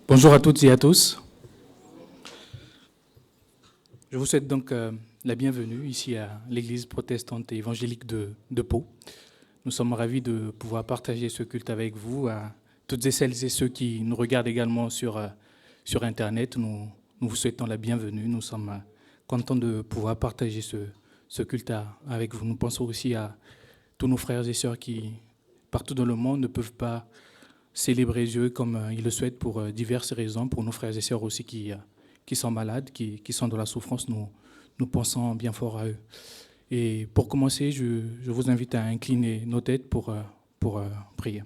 Bonjour à toutes et à tous. Je vous souhaite donc la bienvenue ici à l'église protestante et évangélique de Pau. Nous sommes ravis de pouvoir partager ce culte avec vous, à toutes et celles et ceux qui nous regardent également sur Internet. Nous vous souhaitons la bienvenue. Nous sommes contents de pouvoir partager ce culte avec vous. Nous pensons aussi à tous nos frères et sœurs qui, partout dans le monde, ne peuvent pas célébrer Dieu comme ils le souhaitent pour diverses raisons. Pour nos frères et sœurs aussi qui sont malades, qui sont dans la souffrance, nous pensons bien fort à eux. Et pour commencer, je vous invite à incliner nos têtes pour prier.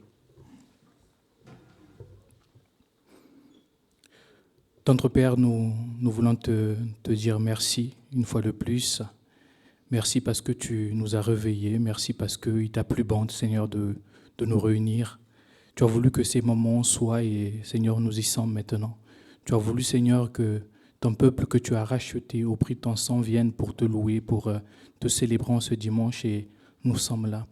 Tendre Père, nous voulons te dire merci une fois de plus. Merci parce que tu nous as réveillés. Merci parce qu'il t'a plu bon, Seigneur, de nous réunir. Tu as voulu que ces moments soient et, Seigneur, nous y sommes maintenant. Tu as voulu, Seigneur, que ton peuple que tu as racheté au prix de ton sang vienne pour te louer, pour te célébrer en ce dimanche et nous sommes là.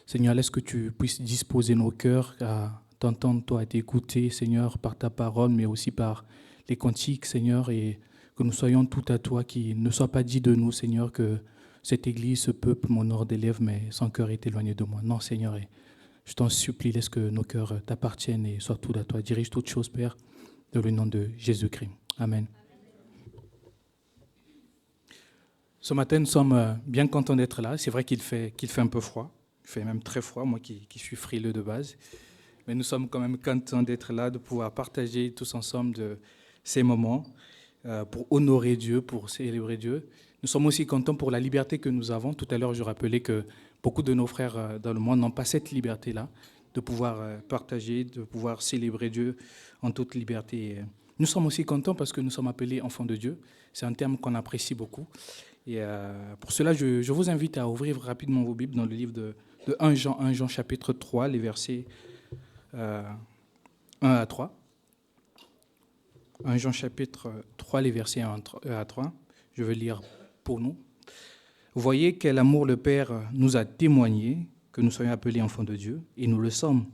Seigneur, laisse que tu puisses disposer nos cœurs à t'entendre, toi, à t'écouter, Seigneur, par ta parole, mais aussi par les cantiques, Seigneur, et que nous soyons tout à toi, qu'il ne soit pas dit de nous, Seigneur, que cette église, ce peuple m'honore des lèvres, mais son cœur est éloigné de moi. Non, Seigneur, et je t'en supplie, laisse que nos cœurs t'appartiennent et soient tout à toi. Dirige toutes choses, Père, dans le nom de Jésus-Christ. Amen. Ce matin, nous sommes bien contents d'être là. C'est vrai qu'il fait un peu froid. Il fait même très froid, moi qui suis frileux de base. Mais nous sommes quand même contents d'être là, de pouvoir partager tous ensemble de ces moments pour honorer Dieu, pour célébrer Dieu. Nous sommes aussi contents pour la liberté que nous avons. Tout à l'heure, je rappelais que beaucoup de nos frères dans le monde n'ont pas cette liberté-là, de pouvoir partager, de pouvoir célébrer Dieu en toute liberté. Nous sommes aussi contents parce que nous sommes appelés enfants de Dieu. C'est un terme qu'on apprécie beaucoup. Et pour cela, je vous invite à ouvrir rapidement vos Bibles dans le livre de 1 Jean chapitre 3, les versets 1 à 3. 1 Jean chapitre 3, les versets 1 à 3. Je vais lire pour nous. Vous voyez quel amour le Père nous a témoigné, que nous soyons appelés enfants de Dieu, et nous le sommes.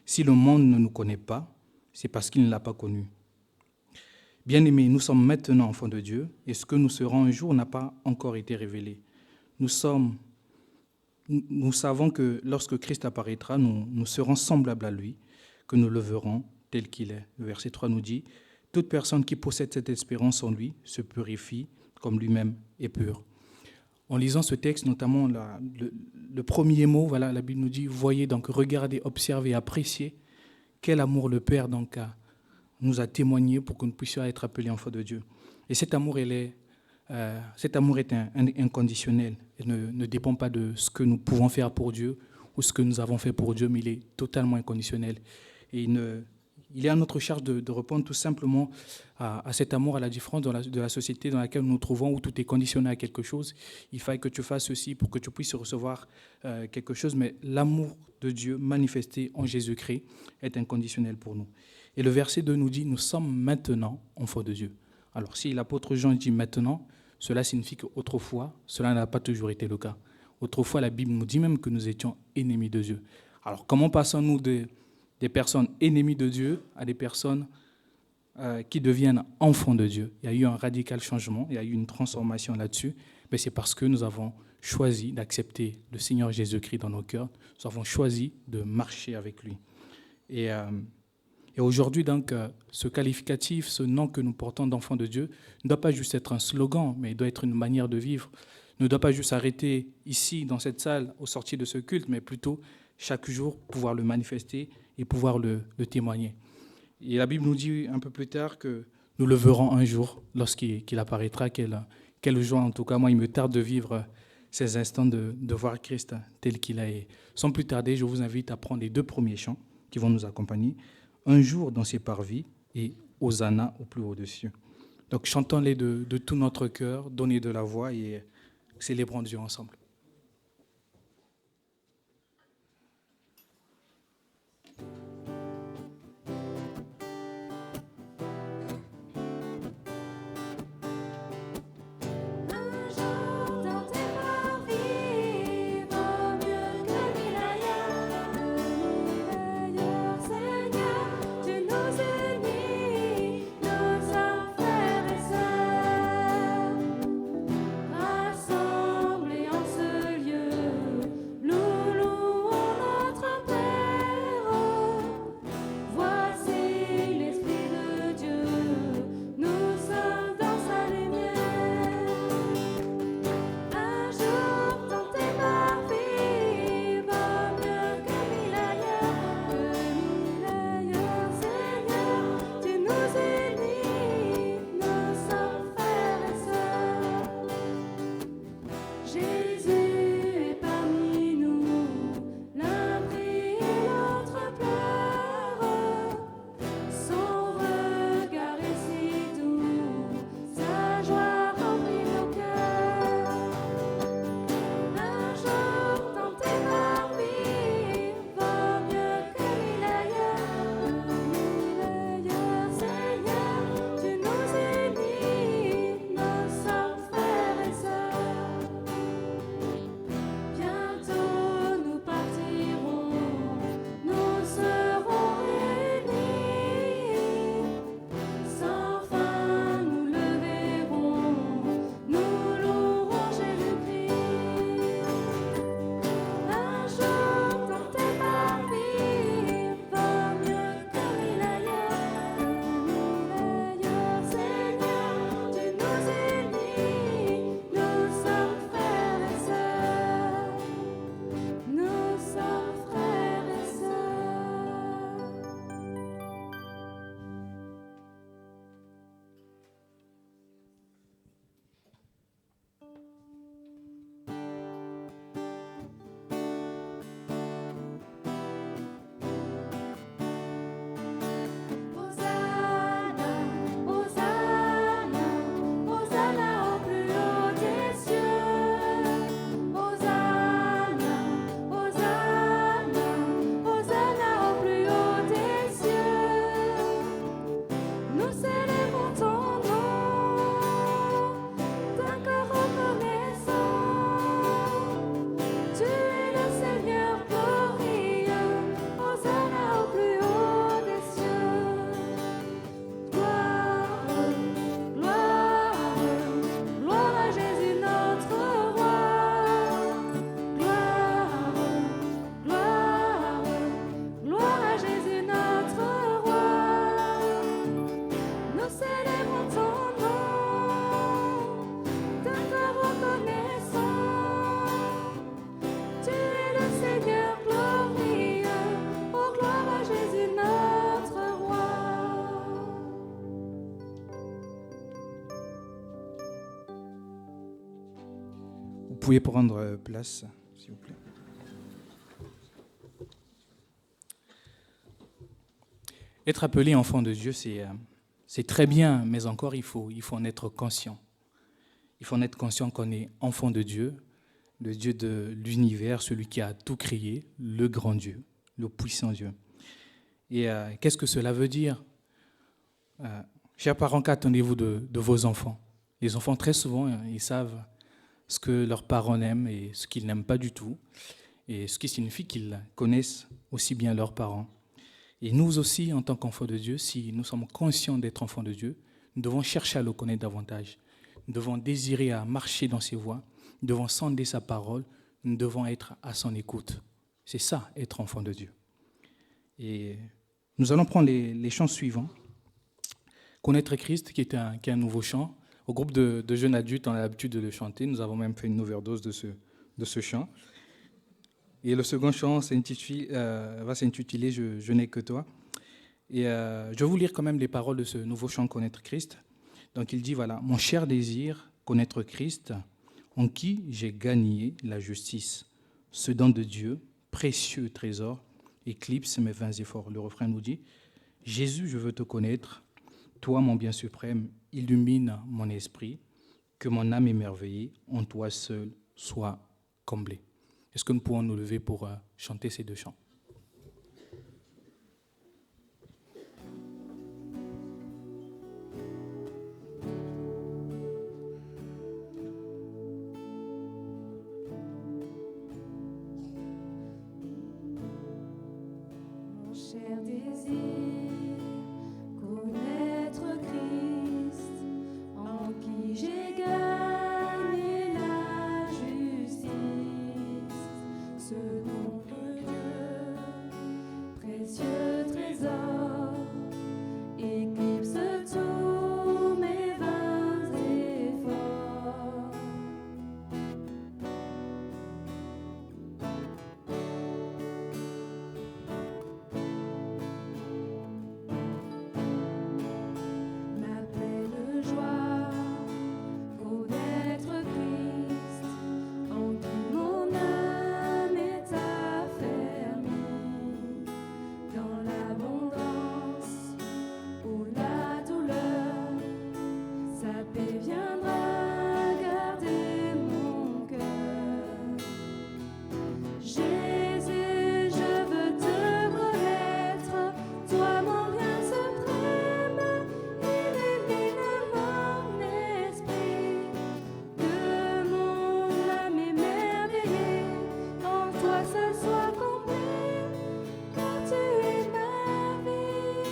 Si le monde ne nous connaît pas, c'est parce qu'il ne l'a pas connu. Bien-aimés, nous sommes maintenant enfants de Dieu, et ce que nous serons un jour n'a pas encore été révélé. Nous savons que lorsque Christ apparaîtra, nous serons semblables à lui, que nous le verrons tel qu'il est. Le verset 3 nous dit « Toute personne qui possède cette espérance en lui se purifie comme lui-même est pur. » En lisant ce texte, notamment le premier mot, voilà, la Bible nous dit « Voyez, donc regardez, observez, appréciez quel amour le Père donc nous a témoigné pour que nous puissions être appelés enfants de Dieu. » Et cet amour est inconditionnel. Il ne dépend pas de ce que nous pouvons faire pour Dieu ou ce que nous avons fait pour Dieu, mais il est totalement inconditionnel. Et il est à notre charge de répondre tout simplement à cet amour, à la différence de la société dans laquelle nous nous trouvons, où tout est conditionné à quelque chose. Il faille que tu fasses ceci pour que tu puisses recevoir quelque chose, mais l'amour de Dieu manifesté en Jésus-Christ est inconditionnel pour nous. Et le verset 2 nous dit « Nous sommes maintenant enfants de Dieu ». Alors si l'apôtre Jean dit « maintenant », cela signifie qu'autrefois, cela n'a pas toujours été le cas. Autrefois, la Bible nous dit même que nous étions ennemis de Dieu. Alors comment passons-nous des personnes ennemies de Dieu à des personnes qui deviennent enfants de Dieu? Il y a eu un radical changement, il y a eu une transformation là-dessus, mais c'est parce que nous avons choisi d'accepter le Seigneur Jésus-Christ dans nos cœurs, nous avons choisi de marcher avec lui. Et aujourd'hui, donc, ce qualificatif, ce nom que nous portons d'enfants de Dieu, ne doit pas juste être un slogan, mais il doit être une manière de vivre. Ne doit pas juste s'arrêter ici, dans cette salle, au sortir de ce culte, mais plutôt chaque jour pouvoir le manifester et pouvoir le témoigner. Et la Bible nous dit un peu plus tard que nous le verrons un jour, lorsqu'il apparaîtra. Quelle joie, en tout cas, moi, il me tarde de vivre ces instants de voir Christ tel qu'il est. Et sans plus tarder, je vous invite à prendre les 2 premiers chants qui vont nous accompagner. Un jour dans ses parvis et Hosanna au plus haut des cieux. Donc chantons-les de tout notre cœur, donnez de la voix et célébrons Dieu ensemble. Tu nous unis pouvez prendre place, s'il vous plaît. Être appelé enfant de Dieu, c'est très bien, mais encore, il faut en être conscient. Il faut en être conscient qu'on est enfant de Dieu, le Dieu de l'univers, celui qui a tout créé, le grand Dieu, le puissant Dieu. Et qu'est-ce que cela veut dire? Chers parents, qu'attendez-vous de vos enfants? Les enfants, très souvent, ils savent ce que leurs parents aiment et ce qu'ils n'aiment pas du tout, et ce qui signifie qu'ils connaissent aussi bien leurs parents. Et nous aussi, en tant qu'enfants de Dieu, si nous sommes conscients d'être enfants de Dieu, nous devons chercher à le connaître davantage. Nous devons désirer à marcher dans ses voies, nous devons sonder sa parole, nous devons être à son écoute. C'est ça, être enfant de Dieu. Et nous allons prendre les chants suivants. Connaître Christ, qui est un nouveau chant. Au groupe de jeunes adultes, on a l'habitude de le chanter. Nous avons même fait une overdose de ce chant. Et le second chant va s'intituler « Je n'ai que toi ». Et je vais vous lire quand même les paroles de ce nouveau chant « Connaître Christ ». Donc il dit, voilà, « Mon cher désir, connaître Christ, en qui j'ai gagné la justice. Ce don de Dieu, précieux trésor, éclipse mes vains efforts. » Le refrain nous dit, « Jésus, je veux te connaître, toi mon bien suprême, illumine mon esprit, que mon âme émerveillée en toi seul soit comblée. » Est-ce que nous pouvons nous lever pour chanter ces deux chants? Mon cher désir, connaître Christ, en qui j'ai gagné la justice. Ce nom de Dieu, précieux trésor, éclipse tous mes vains efforts. Ma pleine joie, connaître Christ, en qui mon âme est affermie, dans l'abondance ou la douleur, sa paix viendra garder mon cœur. Jésus, je veux te connaître, toi mon bien suprême, illumine mon esprit, que mon âme émerveillée en toi seul soit comblée, car tu es ma vie.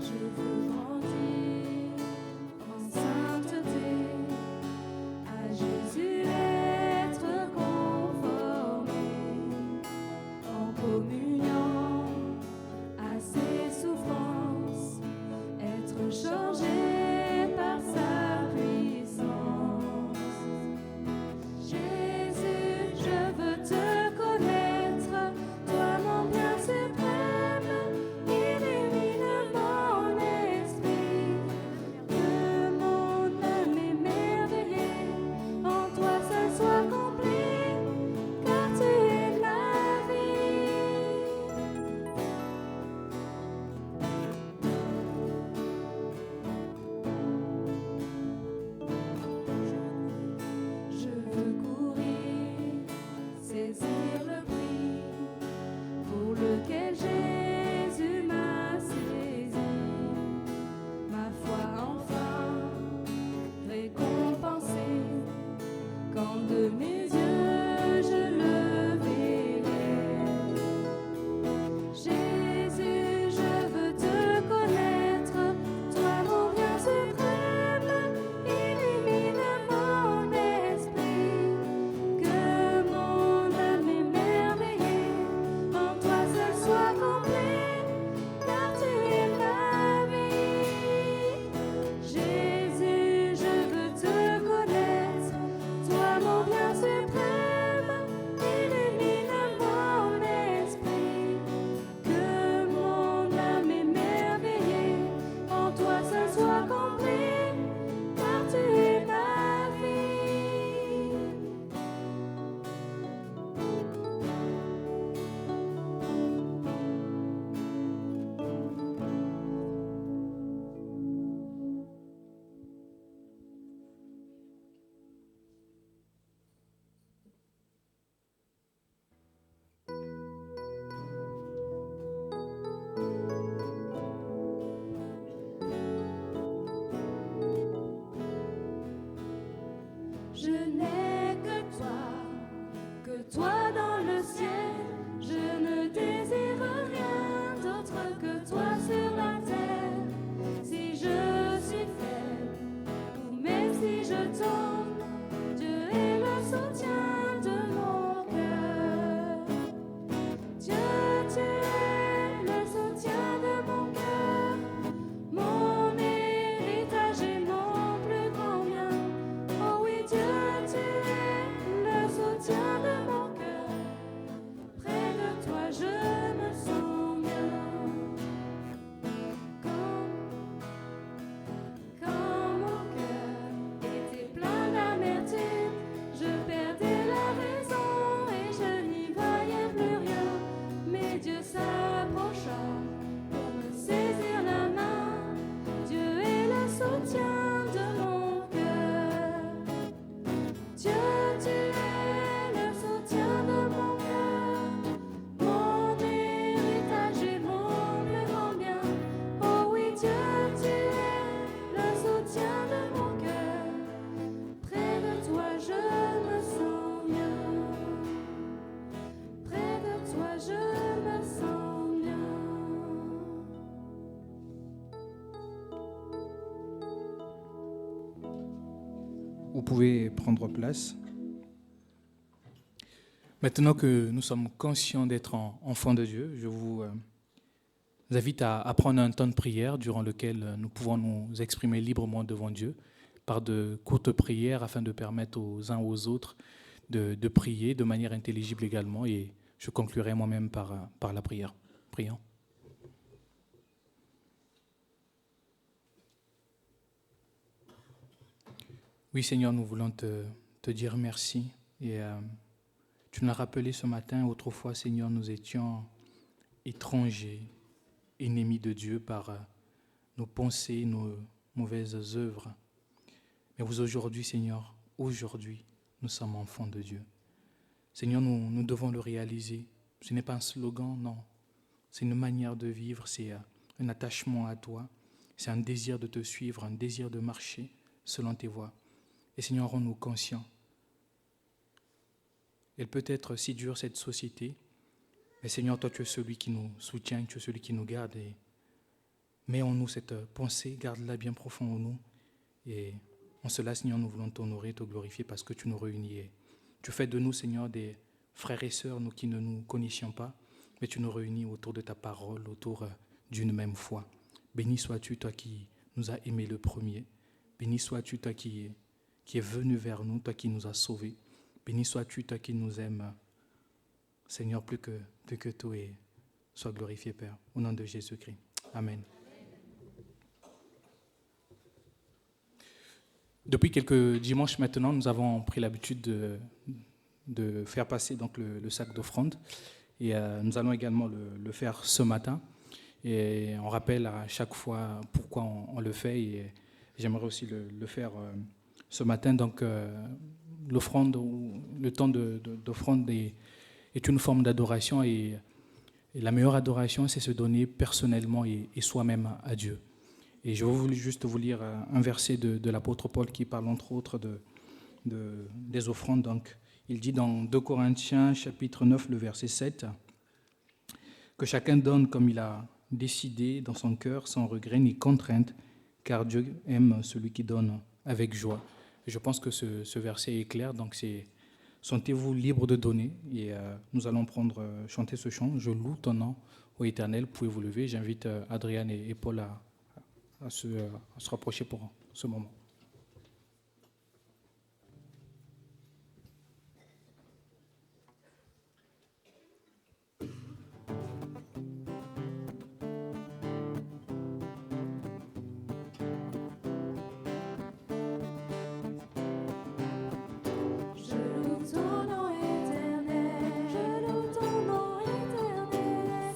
Je veux grandir en sainteté, à Jésus être conformé, en communion à ses souffrances, être changé par sa puissance. Jésus, je veux te connaître, toi mon bien suprême, illumine mon esprit, que mon âme émerveillée en toi seul soit comblée, car tu es la vie. Vous pouvez prendre place. Maintenant que nous sommes conscients d'être enfants de Dieu, je vous invite à prendre un temps de prière durant lequel nous pouvons nous exprimer librement devant Dieu par de courtes prières afin de permettre aux uns aux autres de prier de manière intelligible également. Et je conclurai moi-même par la prière. Prions. Oui, Seigneur, nous voulons te dire merci. Et tu nous l'as rappelé ce matin, autrefois, Seigneur, nous étions étrangers, ennemis de Dieu par nos pensées, nos mauvaises œuvres. Mais vous, aujourd'hui, Seigneur, aujourd'hui, nous sommes enfants de Dieu. Seigneur, nous devons le réaliser. Ce n'est pas un slogan, non. C'est une manière de vivre, c'est un attachement à toi. C'est un désir de te suivre, un désir de marcher selon tes voies. Et Seigneur, rends-nous conscients. Elle peut être si dure, cette société, mais Seigneur, toi, tu es celui qui nous soutient, tu es celui qui nous garde. Et mets en nous cette pensée, garde-la bien profond en nous. Et en cela, Seigneur, nous voulons t'honorer, te glorifier parce que tu nous réunis. Et tu fais de nous, Seigneur, des frères et sœurs, nous qui ne nous connaissions pas, mais tu nous réunis autour de ta parole, autour d'une même foi. Béni sois-tu, toi qui nous as aimés le premier. Béni sois-tu, toi qui est venu vers nous, toi qui nous as sauvés. Béni sois-tu, toi qui nous aimes, Seigneur, plus que tout, et sois glorifié, Père, au nom de Jésus-Christ. Amen. Depuis quelques dimanches maintenant, nous avons pris l'habitude de faire passer donc le sac d'offrande, et nous allons également le faire ce matin. Et on rappelle à chaque fois pourquoi on le fait, et j'aimerais aussi le faire ce matin. Donc, l'offrande, ou le temps d'offrande est une forme d'adoration, et la meilleure adoration, c'est se donner personnellement et soi-même à Dieu. Et je voulais juste vous lire un verset de l'apôtre Paul qui parle entre autres des offrandes. Donc, il dit dans 2 Corinthiens chapitre 9, le verset 7, que chacun donne comme il a décidé dans son cœur, sans regret ni contrainte, car Dieu aime celui qui donne avec joie. Et je pense que ce verset est clair, donc sentez-vous libre de donner. Et nous allons chanter ce chant, Je loue ton nom, ô Éternel. Vous pouvez vous lever. J'invite Adriane et Paul à se rapprocher pour ce moment.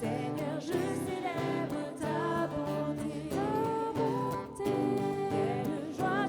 Seigneur, je célèbre ta bonté. Quelle joie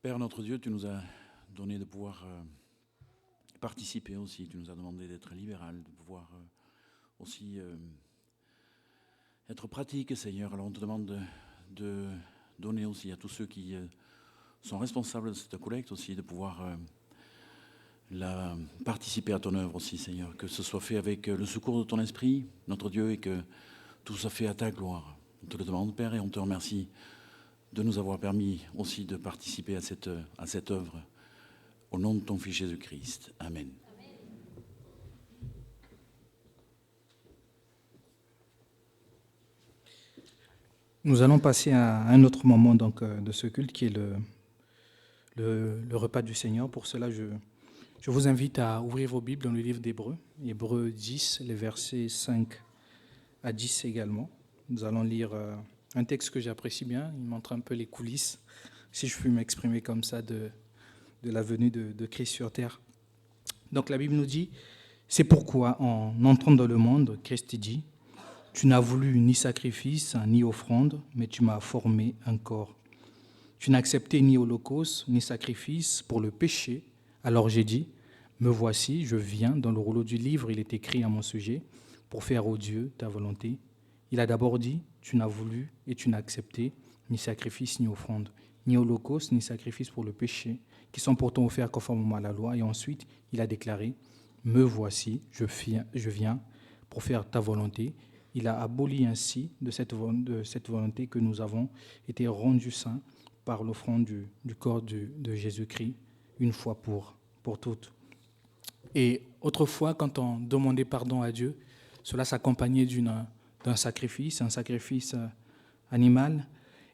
Père notre Dieu, tu nous as donné de pouvoir participer aussi. Tu nous as demandé d'être libéral, de pouvoir aussi être pratique, Seigneur. Alors on te demande de donner aussi à tous ceux qui sont responsables de cette collecte aussi, de pouvoir participer à ton œuvre aussi, Seigneur. Que ce soit fait avec le secours de ton esprit, notre Dieu, et que tout soit fait à ta gloire. On te le demande, Père, et on te remercie de nous avoir permis aussi de participer à cette œuvre. Au nom de ton Fils Jésus-Christ. Amen. Nous allons passer à un autre moment donc, de ce culte qui est le repas du Seigneur. Pour cela, je vous invite à ouvrir vos Bibles dans le livre d'Hébreux, Hébreux 10, les versets 5 à 10 également. Nous allons lire un texte que j'apprécie bien, il montre un peu les coulisses, si je puis m'exprimer comme ça, de la venue de Christ sur terre. Donc la Bible nous dit, c'est pourquoi en entrant dans le monde, Christ dit, tu n'as voulu ni sacrifice, ni offrande, mais tu m'as formé un corps. Tu n'as accepté ni holocauste, ni sacrifice pour le péché. Alors j'ai dit, me voici, je viens, dans le rouleau du livre, il est écrit à mon sujet, pour faire, ô Dieu, ta volonté. Il a d'abord dit, tu n'as voulu et tu n'as accepté ni sacrifice, ni offrande, ni holocauste, ni sacrifice pour le péché, qui sont pourtant offerts conformément à la loi. Et ensuite, il a déclaré, me voici, je viens pour faire ta volonté. Il a aboli ainsi de cette volonté que nous avons été rendus saints par l'offrande du corps de Jésus-Christ, une fois pour toutes. Et autrefois, quand on demandait pardon à Dieu, cela s'accompagnait d'un sacrifice, un sacrifice animal.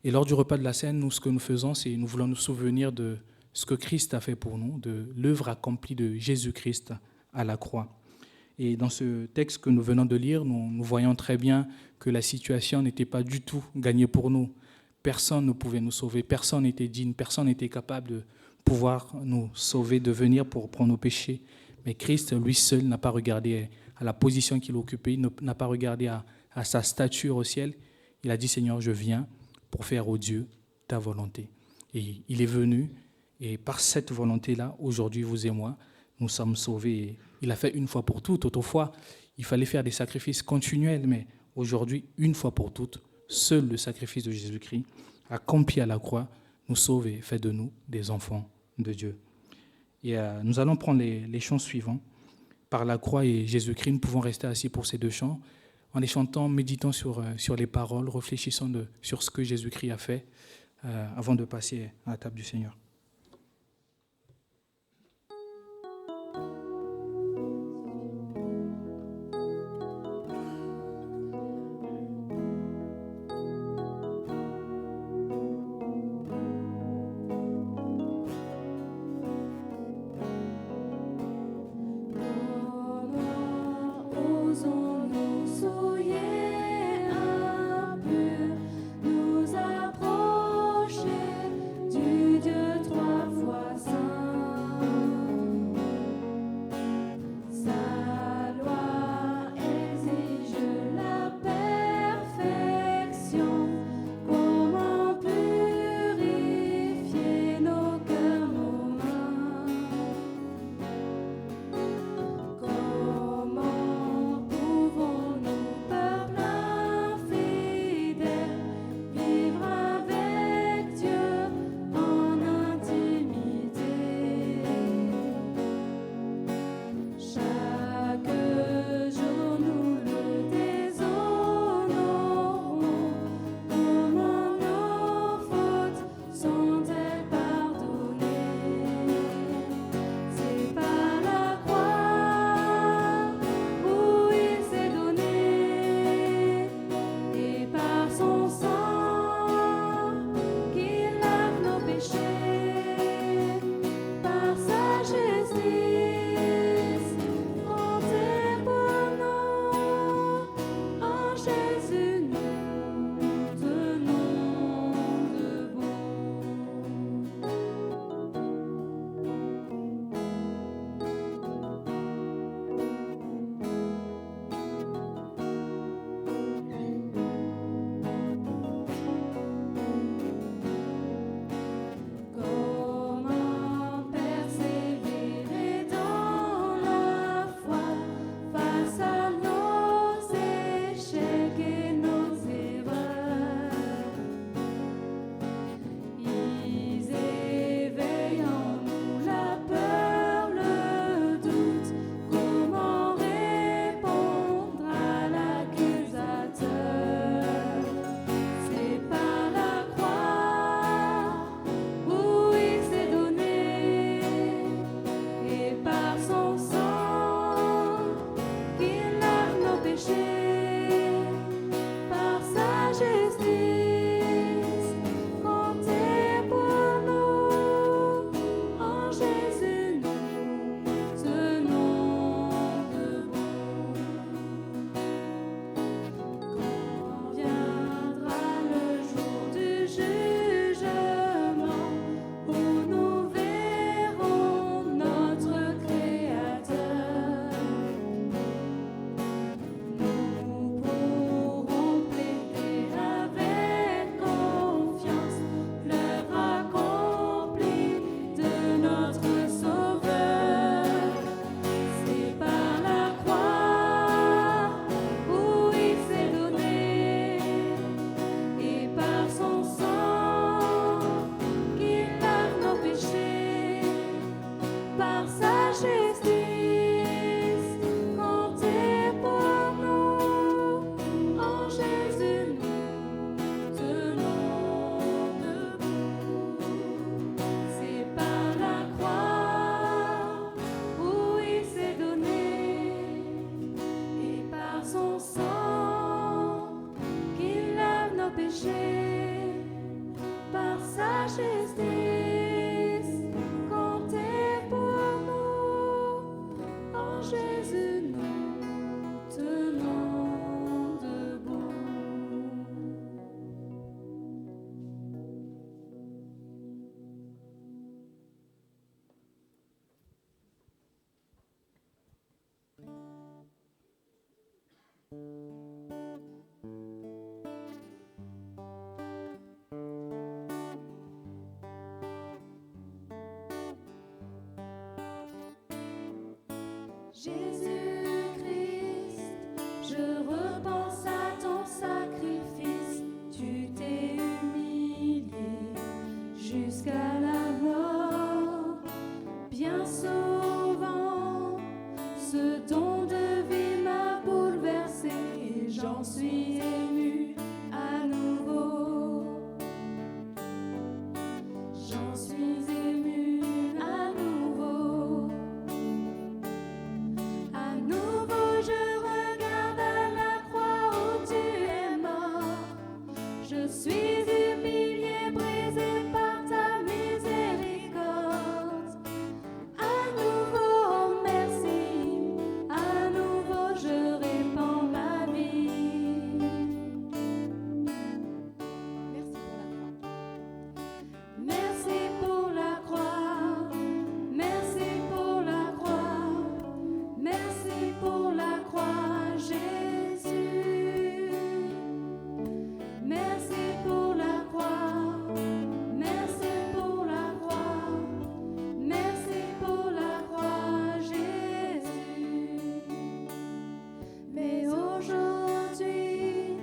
Et lors du repas de la Seine, nous, ce que nous faisons, c'est nous voulons nous souvenir de ce que Christ a fait pour nous, de l'œuvre accomplie de Jésus-Christ à la croix. Et dans ce texte que nous venons de lire, nous voyons très bien que la situation n'était pas du tout gagnée pour nous. Personne ne pouvait nous sauver, personne n'était digne, personne n'était capable de pouvoir nous sauver, de venir pour prendre nos péchés. Mais Christ, lui seul, n'a pas regardé à la position qu'il occupait, n'a pas regardé à sa stature au ciel. Il a dit, Seigneur, je viens pour faire, ô Dieu, ta volonté. Et il est venu, et par cette volonté-là, aujourd'hui, vous et moi, nous sommes sauvés. Il a fait une fois pour toutes. Autrefois, il fallait faire des sacrifices continuels, mais aujourd'hui, une fois pour toutes, seul le sacrifice de Jésus-Christ, accompli à la croix, nous sauve et fait de nous des enfants de Dieu. Et nous allons prendre les chants suivants. Par la croix et Jésus-Christ, nous pouvons rester assis pour ces deux chants, en les chantant, méditant sur les paroles, réfléchissant sur ce que Jésus-Christ a fait, avant de passer à la table du Seigneur. Jésus-Christ, je repense à ton sacrifice. Tu t'es humilié jusqu'à la mort, bien souvent. Ce don de vie m'a bouleversé et j'en suis ému à nouveau. J'en suis ému à nouveau. À nouveau, je regarde à la croix où tu es mort. Je suis humilié, brisé par ta miséricorde. À nouveau, merci. À nouveau, je répands ma vie. Merci pour la croix. Merci pour la croix. Merci pour la croix, Jésus. Merci pour la croix. Merci pour la croix. Merci pour la croix, Jésus. Mais aujourd'hui,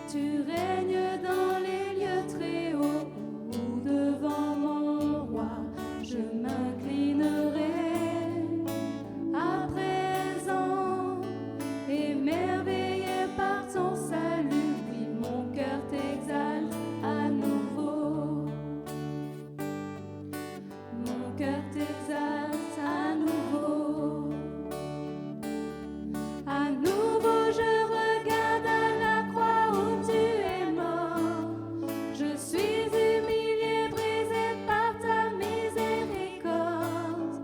tu règnes dans les lieux très hauts, où devant mon roi, je m'inclinerai. À présent, émerveillé par ton salut, oui, mon cœur t'exalte à nouveau. Mon cœur t'exalte à nouveau. À nouveau, je regarde à la croix où tu es mort. Je suis humilié, brisé par ta miséricorde.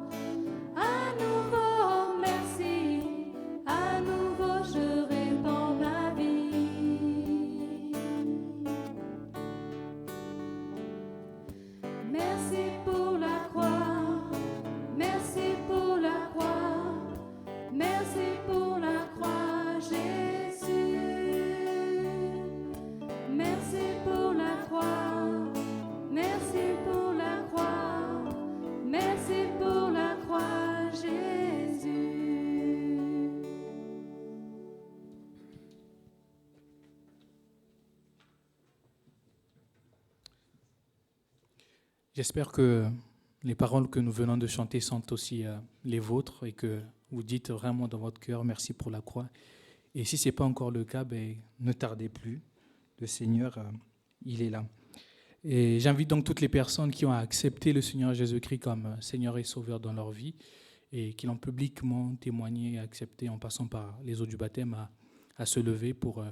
À nouveau, merci. À nouveau, je répands ma vie. Merci pour la croix. Merci pour la croix. Merci pour la croix, Jésus. Merci pour la croix. Merci pour la croix. Merci pour la croix, Jésus. J'espère que les paroles que nous venons de chanter sont aussi les vôtres et que vous dites vraiment dans votre cœur merci pour la croix. Et si ce n'est pas encore le cas, ne tardez plus. Le Seigneur, il est là. Et j'invite donc toutes les personnes qui ont accepté le Seigneur Jésus-Christ comme Seigneur et Sauveur dans leur vie et qui l'ont publiquement témoigné et accepté en passant par les eaux du baptême à se lever pour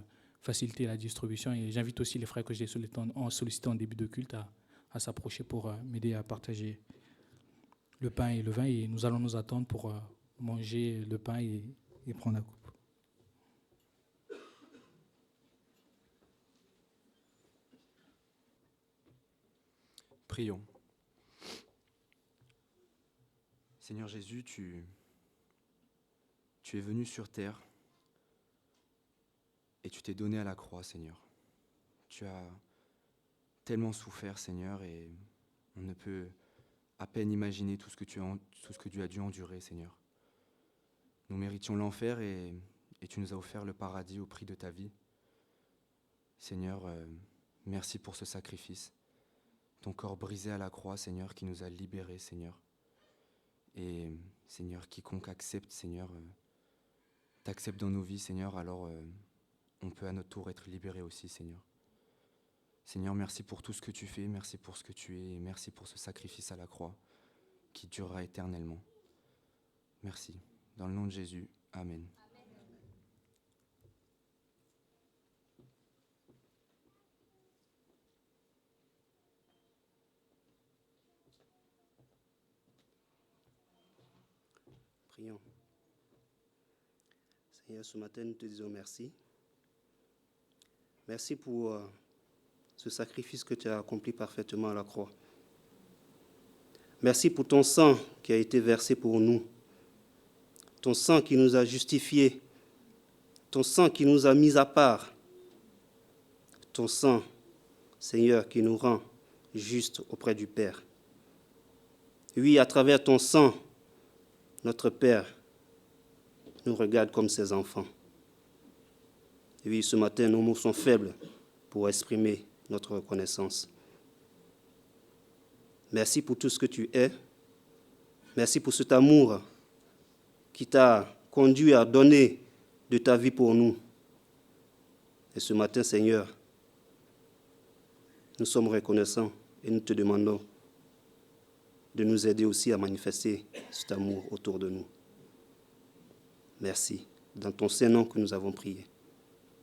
faciliter la distribution. Et j'invite aussi les frères que j'ai sollicités en début de culte à s'approcher pour m'aider à partager le pain et le vin. Et nous allons nous attendre pour manger le pain et prendre la coupe. Prions. Seigneur Jésus, tu es venu sur terre et tu t'es donné à la croix, Seigneur. Tu as tellement souffert, Seigneur, et on ne peut à peine imaginer tout ce que tu as dû endurer, Seigneur. Nous méritions l'enfer et tu nous as offert le paradis au prix de ta vie. Seigneur, merci pour ce sacrifice. Ton corps brisé à la croix, Seigneur, qui nous a libérés, Seigneur. Et Seigneur, quiconque accepte, Seigneur, t'accepte dans nos vies, Seigneur, alors on peut à notre tour être libéré aussi, Seigneur. Seigneur, merci pour tout ce que tu fais, merci pour ce que tu es, et merci pour ce sacrifice à la croix qui durera éternellement. Merci. Dans le nom de Jésus, Amen. Prions. Seigneur, ce matin, nous te disons merci. Merci pour ce sacrifice que tu as accompli parfaitement à la croix. Merci pour ton sang qui a été versé pour nous. Ton sang qui nous a justifiés. Ton sang qui nous a mis à part. Ton sang, Seigneur, qui nous rend justes auprès du Père. Oui, à travers ton sang, notre Père, nous regarde comme ses enfants. Et oui, ce matin, nos mots sont faibles pour exprimer notre reconnaissance. Merci pour tout ce que tu es. Merci pour cet amour qui t'a conduit à donner de ta vie pour nous. Et ce matin, Seigneur, nous sommes reconnaissants et nous te demandons de nous aider aussi à manifester cet amour autour de nous. Merci. Dans ton Saint-Nom que nous avons prié.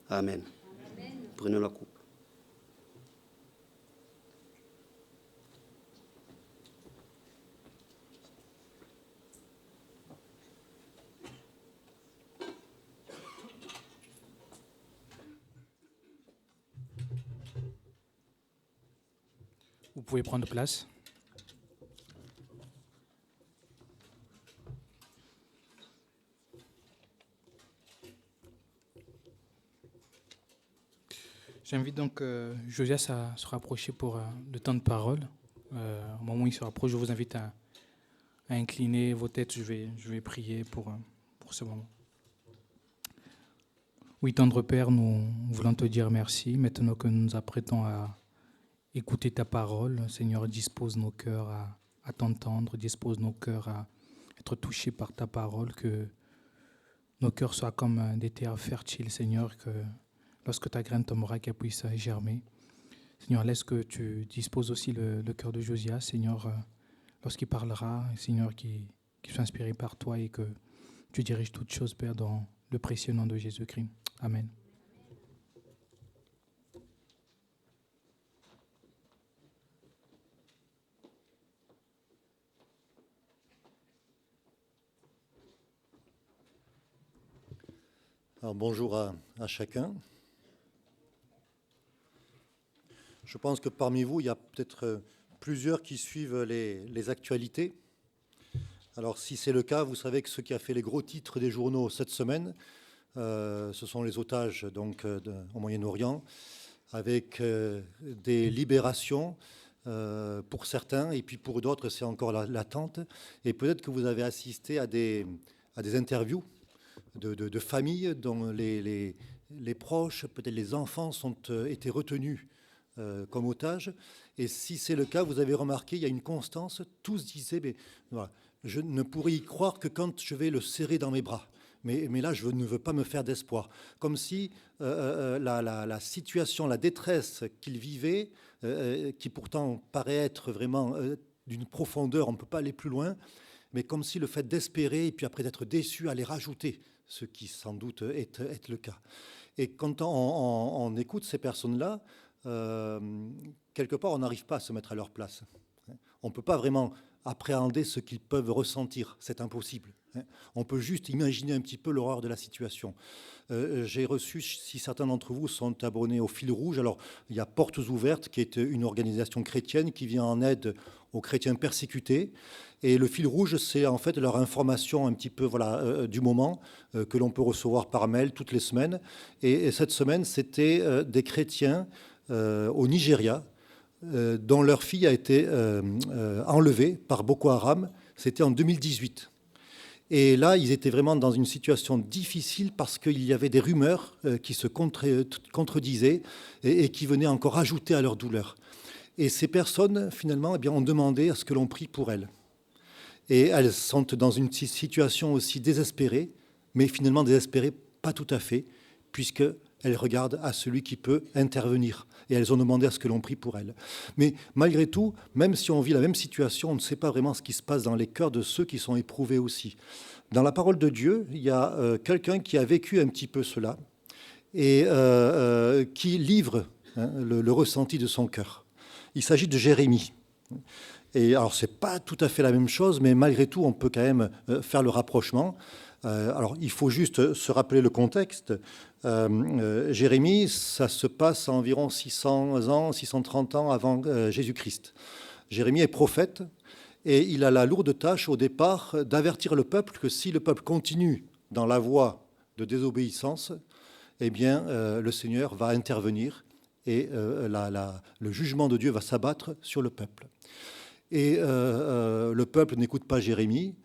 Amen. Amen. Prenons la coupe. Vous pouvez prendre place. J'invite donc Josias à se rapprocher pour le temps de parole. Au moment où il se rapproche, je vous invite à incliner vos têtes. Je vais prier pour ce moment. Oui, tendre Père, nous voulons te dire merci. Maintenant que nous nous apprêtons à écouter ta parole, Seigneur, dispose nos cœurs à t'entendre, dispose nos cœurs à être touchés par ta parole, que nos cœurs soient comme des terres fertiles, Seigneur, que lorsque ta graine tombera, qu'elle puisse germer. Seigneur, laisse que tu disposes aussi le cœur de Josias, Seigneur, lorsqu'il parlera, Seigneur, qu'il soit inspiré par toi et que tu diriges toutes choses, Père, dans le précieux nom de Jésus-Christ. Amen. Alors, bonjour à chacun. Je pense que parmi vous, il y a peut-être plusieurs qui suivent les actualités. Alors, si c'est le cas, vous savez que ce qui a fait les gros titres des journaux cette semaine, ce sont les otages donc, au Moyen-Orient, avec des libérations pour certains, et puis pour d'autres, c'est encore l'attente. Et peut-être que vous avez assisté à des interviews de familles dont les proches, peut-être les enfants, ont été retenus comme otages. Et si c'est le cas, vous avez remarqué, il y a une constance. Tous disaient, mais, voilà, je ne pourrais y croire que quand je vais le serrer dans mes bras. Mais là, je ne veux pas me faire d'espoir. Comme si la situation, la détresse qu'il vivait, qui pourtant paraît être vraiment d'une profondeur, on ne peut pas aller plus loin, mais comme si le fait d'espérer et puis après d'être déçu allait rajouter ce qui sans doute est le cas. Et quand on écoute ces personnes-là, quelque part, on n'arrive pas à se mettre à leur place. On ne peut pas vraiment appréhender ce qu'ils peuvent ressentir, c'est impossible. On peut juste imaginer un petit peu l'horreur de la situation. J'ai reçu, si certains d'entre vous sont abonnés au Fil Rouge, alors il y a Portes Ouvertes, qui est une organisation chrétienne qui vient en aide aux chrétiens persécutés. Et le Fil Rouge, c'est en fait leur information un petit peu du moment que l'on peut recevoir par mail toutes les semaines. Et cette semaine, c'était des chrétiens au Nigeria dont leur fille a été enlevée par Boko Haram. C'était en 2018. Et là, ils étaient vraiment dans une situation difficile parce qu'il y avait des rumeurs qui se contredisaient et qui venaient encore ajouter à leur douleur. Et ces personnes, finalement, ont demandé à ce que l'on prie pour elles. Et elles sont dans une situation aussi désespérée, mais finalement désespérée pas tout à fait, puisqu'elles regardent à celui qui peut intervenir. Et elles ont demandé à ce que l'on prie pour elles. Mais malgré tout, même si on vit la même situation, on ne sait pas vraiment ce qui se passe dans les cœurs de ceux qui sont éprouvés aussi. Dans la parole de Dieu, il y a quelqu'un qui a vécu un petit peu cela et qui livre le ressenti de son cœur. Il s'agit de Jérémie. Et alors, ce n'est pas tout à fait la même chose, mais malgré tout, on peut quand même faire le rapprochement. Alors, il faut juste se rappeler le contexte. Jérémie, ça se passe à environ 600 ans, 630 ans avant Jésus-Christ. Jérémie est prophète et il a la lourde tâche au départ d'avertir le peuple que si le peuple continue dans la voie de désobéissance, eh bien, le Seigneur va intervenir et le jugement de Dieu va s'abattre sur le peuple. Et le peuple n'écoute pas Jérémie.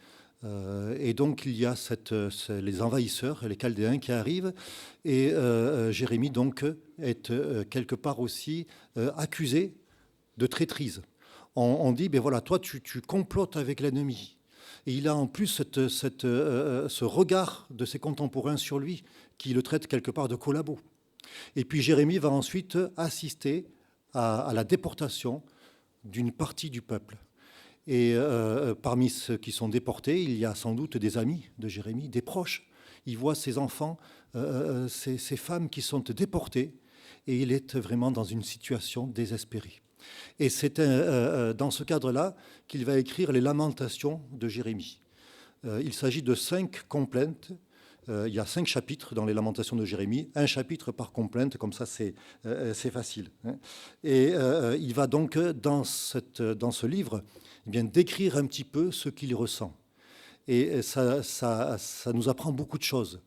Et donc il y a les envahisseurs, les Chaldéens qui arrivent, et Jérémie donc est quelque part aussi accusé de traîtrise. On dit, ben voilà, toi tu complotes avec l'ennemi. Et il a en plus ce regard de ses contemporains sur lui, qui le traite quelque part de collabo. Et puis Jérémie va ensuite assister à la déportation d'une partie du peuple. Et parmi ceux qui sont déportés, il y a sans doute des amis de Jérémie, des proches. Il voit ses enfants, ces femmes qui sont déportées, et il est vraiment dans une situation désespérée. Et c'est dans ce cadre-là qu'il va écrire les Lamentations de Jérémie. Il s'agit de 5 complaintes. Il y a 5 chapitres dans les Lamentations de Jérémie, un chapitre par complainte, comme ça c'est facile. Et il va donc, dans ce livre, eh bien, décrire un petit peu ce qu'il ressent. Et ça nous apprend beaucoup de choses.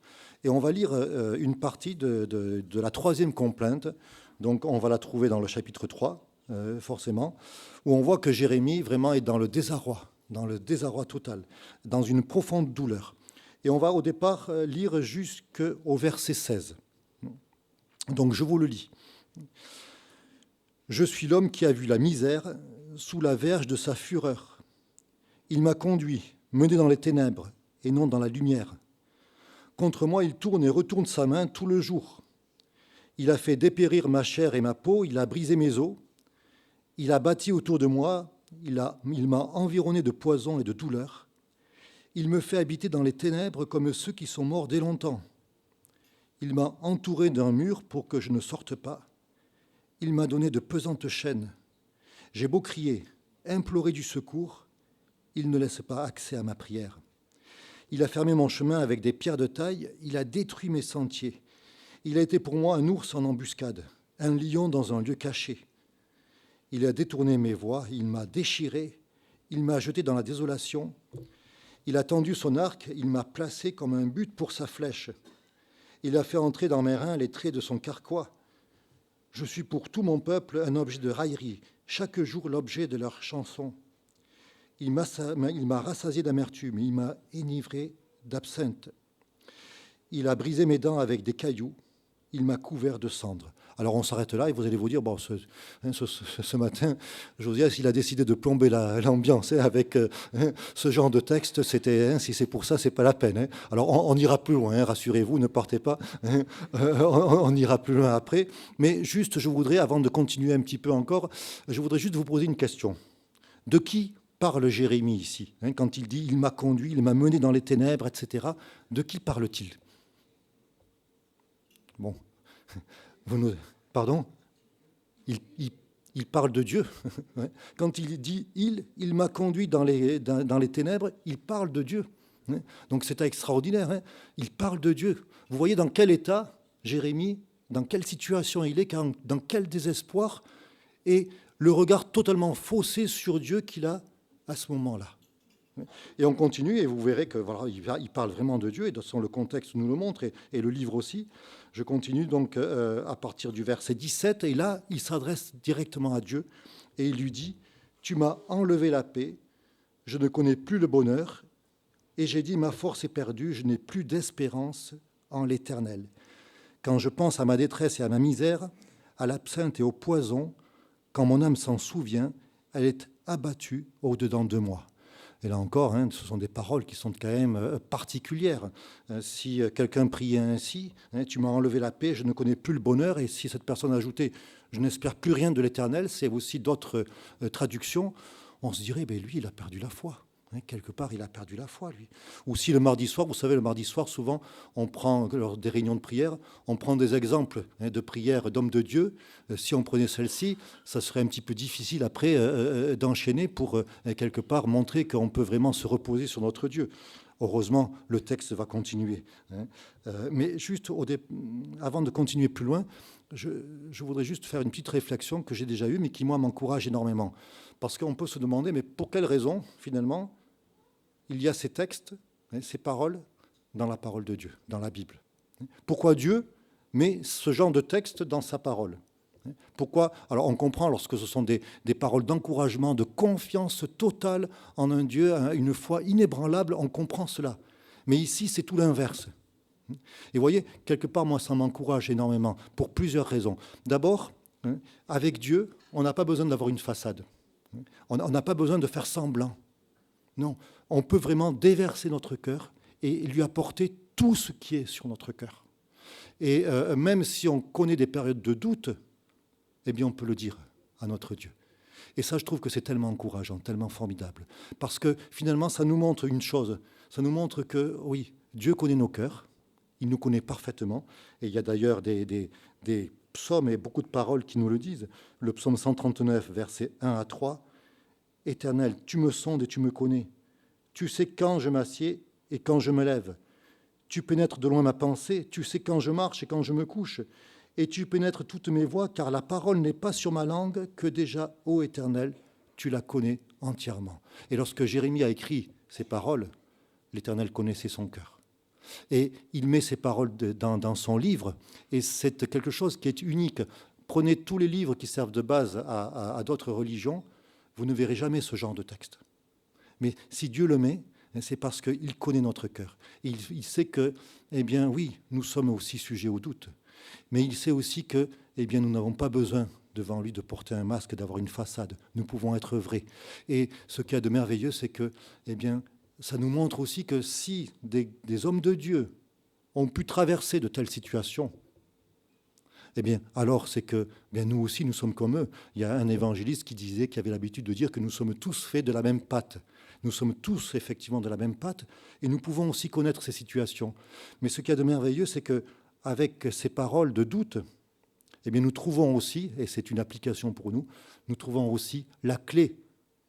Et on va lire une partie de la 3e complainte. Donc on va la trouver dans le chapitre 3, forcément, où on voit que Jérémie vraiment est dans le désarroi total, dans une profonde douleur. Et on va au départ lire jusqu'au verset 16. Donc je vous le lis. « Je suis l'homme qui a vu la misère sous la verge de sa fureur. Il m'a conduit, mené dans les ténèbres et non dans la lumière. Contre moi, il tourne et retourne sa main tout le jour. Il a fait dépérir ma chair et ma peau, il a brisé mes os. Il a bâti autour de moi, il m'a environné de poison et de douleur. Il me fait habiter dans les ténèbres comme ceux qui sont morts dès longtemps. Il m'a entouré d'un mur pour que je ne sorte pas. Il m'a donné de pesantes chaînes. J'ai beau crier, implorer du secours, il ne laisse pas accès à ma prière. Il a fermé mon chemin avec des pierres de taille, il a détruit mes sentiers. Il a été pour moi un ours en embuscade, un lion dans un lieu caché. Il a détourné mes voies, il m'a déchiré, il m'a jeté dans la désolation. Il a tendu son arc, il m'a placé comme un but pour sa flèche. Il a fait entrer dans mes reins les traits de son carquois. Je suis pour tout mon peuple un objet de raillerie, chaque jour l'objet de leur chanson. Il m'a rassasié d'amertume, il m'a enivré d'absinthe. Il a brisé mes dents avec des cailloux, il m'a couvert de cendres. Alors on s'arrête là et vous allez vous dire, bon, ce matin, Josias, il a décidé de plomber l'ambiance avec ce genre de texte. C'était, si c'est pour ça, c'est pas la peine. Alors on ira plus loin, rassurez-vous, ne partez pas. On ira plus loin après. Mais juste, je voudrais, avant de continuer un petit peu encore, je voudrais juste vous poser une question. De qui parle Jérémie ici, quand il dit « il m'a conduit, il m'a mené dans les ténèbres », etc. De qui parle-t-il? Bon, pardon? Il parle de Dieu. Quand il dit « il m'a conduit dans les ténèbres », il parle de Dieu. Donc c'est extraordinaire, il parle de Dieu. Vous voyez dans quel état Jérémie, dans quelle situation il est, dans quel désespoir, et le regard totalement faussé sur Dieu qu'il a à ce moment-là. Et on continue, et vous verrez que voilà, il parle vraiment de Dieu, et de son le contexte nous le montre, et le livre aussi. Je continue donc à partir du verset 17, et là, il s'adresse directement à Dieu, et il lui dit « Tu m'as enlevé la paix, je ne connais plus le bonheur, et j'ai dit, ma force est perdue, je n'ai plus d'espérance en l'Éternel. Quand je pense à ma détresse et à ma misère, à l'absinthe et au poison, quand mon âme s'en souvient, elle est abattue au-dedans de moi. » Et là encore, ce sont des paroles qui sont quand même particulières. Si quelqu'un priait ainsi, tu m'as enlevé la paix, je ne connais plus le bonheur, et si cette personne ajoutait, je n'espère plus rien de l'Éternel, c'est aussi d'autres traductions, on se dirait, lui, il a perdu la foi. Quelque part, il a perdu la foi, lui. Ou si le mardi soir, vous savez, le mardi soir, souvent, on prend, lors des réunions de prière, on prend des exemples de prières d'hommes de Dieu. Si on prenait celle-ci, ça serait un petit peu difficile après d'enchaîner pour, quelque part, montrer qu'on peut vraiment se reposer sur notre Dieu. Heureusement, le texte va continuer. Mais juste avant de continuer plus loin, je voudrais juste faire une petite réflexion que j'ai déjà eue, mais qui, moi, m'encourage énormément. Parce qu'on peut se demander, mais pour quelle raison, finalement, il y a ces textes, ces paroles, dans la parole de Dieu, dans la Bible? Pourquoi Dieu met ce genre de texte dans sa parole? Pourquoi? Alors on comprend lorsque ce sont des paroles d'encouragement, de confiance totale en un Dieu, une foi inébranlable, on comprend cela. Mais ici, c'est tout l'inverse. Et vous voyez, quelque part, moi, ça m'encourage énormément, pour plusieurs raisons. D'abord, avec Dieu, on n'a pas besoin d'avoir une façade. On n'a pas besoin de faire semblant. Non, on peut vraiment déverser notre cœur et lui apporter tout ce qui est sur notre cœur. Et même si on connaît des périodes de doute, eh bien, on peut le dire à notre Dieu. Et ça, je trouve que c'est tellement encourageant, tellement formidable. Parce que finalement, ça nous montre une chose. Ça nous montre que, oui, Dieu connaît nos cœurs. Il nous connaît parfaitement. Et il y a d'ailleurs des psaumes et beaucoup de paroles qui nous le disent. Le psaume 139, versets 1 à 3. « Éternel, tu me sondes et tu me connais. Tu sais quand je m'assieds et quand je me lève. Tu pénètres de loin ma pensée. Tu sais quand je marche et quand je me couche. Et tu pénètres toutes mes voies, car la parole n'est pas sur ma langue, que déjà, ô Éternel, tu la connais entièrement. » Et lorsque Jérémie a écrit ces paroles, l'Éternel connaissait son cœur. Et il met ces paroles dans son livre, et c'est quelque chose qui est unique. Prenez tous les livres qui servent de base à d'autres religions, vous ne verrez jamais ce genre de texte. Mais si Dieu le met, c'est parce qu'il connaît notre cœur. Il sait que, eh bien oui, nous sommes aussi sujets au doute. Mais il sait aussi que, eh bien, nous n'avons pas besoin devant lui de porter un masque, d'avoir une façade. Nous pouvons être vrais. Et ce qu'il y a de merveilleux, c'est que, eh bien, ça nous montre aussi que si des hommes de Dieu ont pu traverser de telles situations, eh bien, alors c'est que bien, nous aussi, nous sommes comme eux. Il y a un évangéliste qui disait, qui avait l'habitude de dire que nous sommes tous faits de la même pâte. Nous sommes tous effectivement de la même pâte et nous pouvons aussi connaître ces situations. Mais ce qu'il y a de merveilleux, c'est qu'avec ces paroles de doute, eh bien, nous trouvons aussi, et c'est une application pour nous, nous trouvons aussi la clé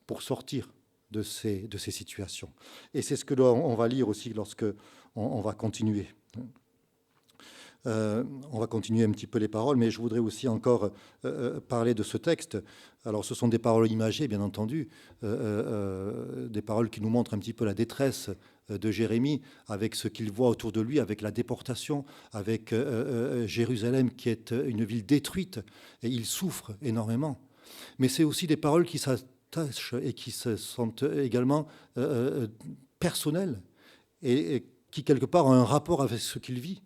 pour sortir de ces situations. Et c'est ce que on va lire aussi lorsque on va continuer. On va continuer un petit peu les paroles, mais je voudrais aussi encore parler de ce texte. Alors, ce sont des paroles imagées, bien entendu, des paroles qui nous montrent un petit peu la détresse de Jérémie, avec ce qu'il voit autour de lui, avec la déportation, avec Jérusalem qui est une ville détruite, et il souffre énormément. Mais c'est aussi des paroles qui s'attachent et qui sont également personnelles, et qui, quelque part, ont un rapport avec ce qu'il vit.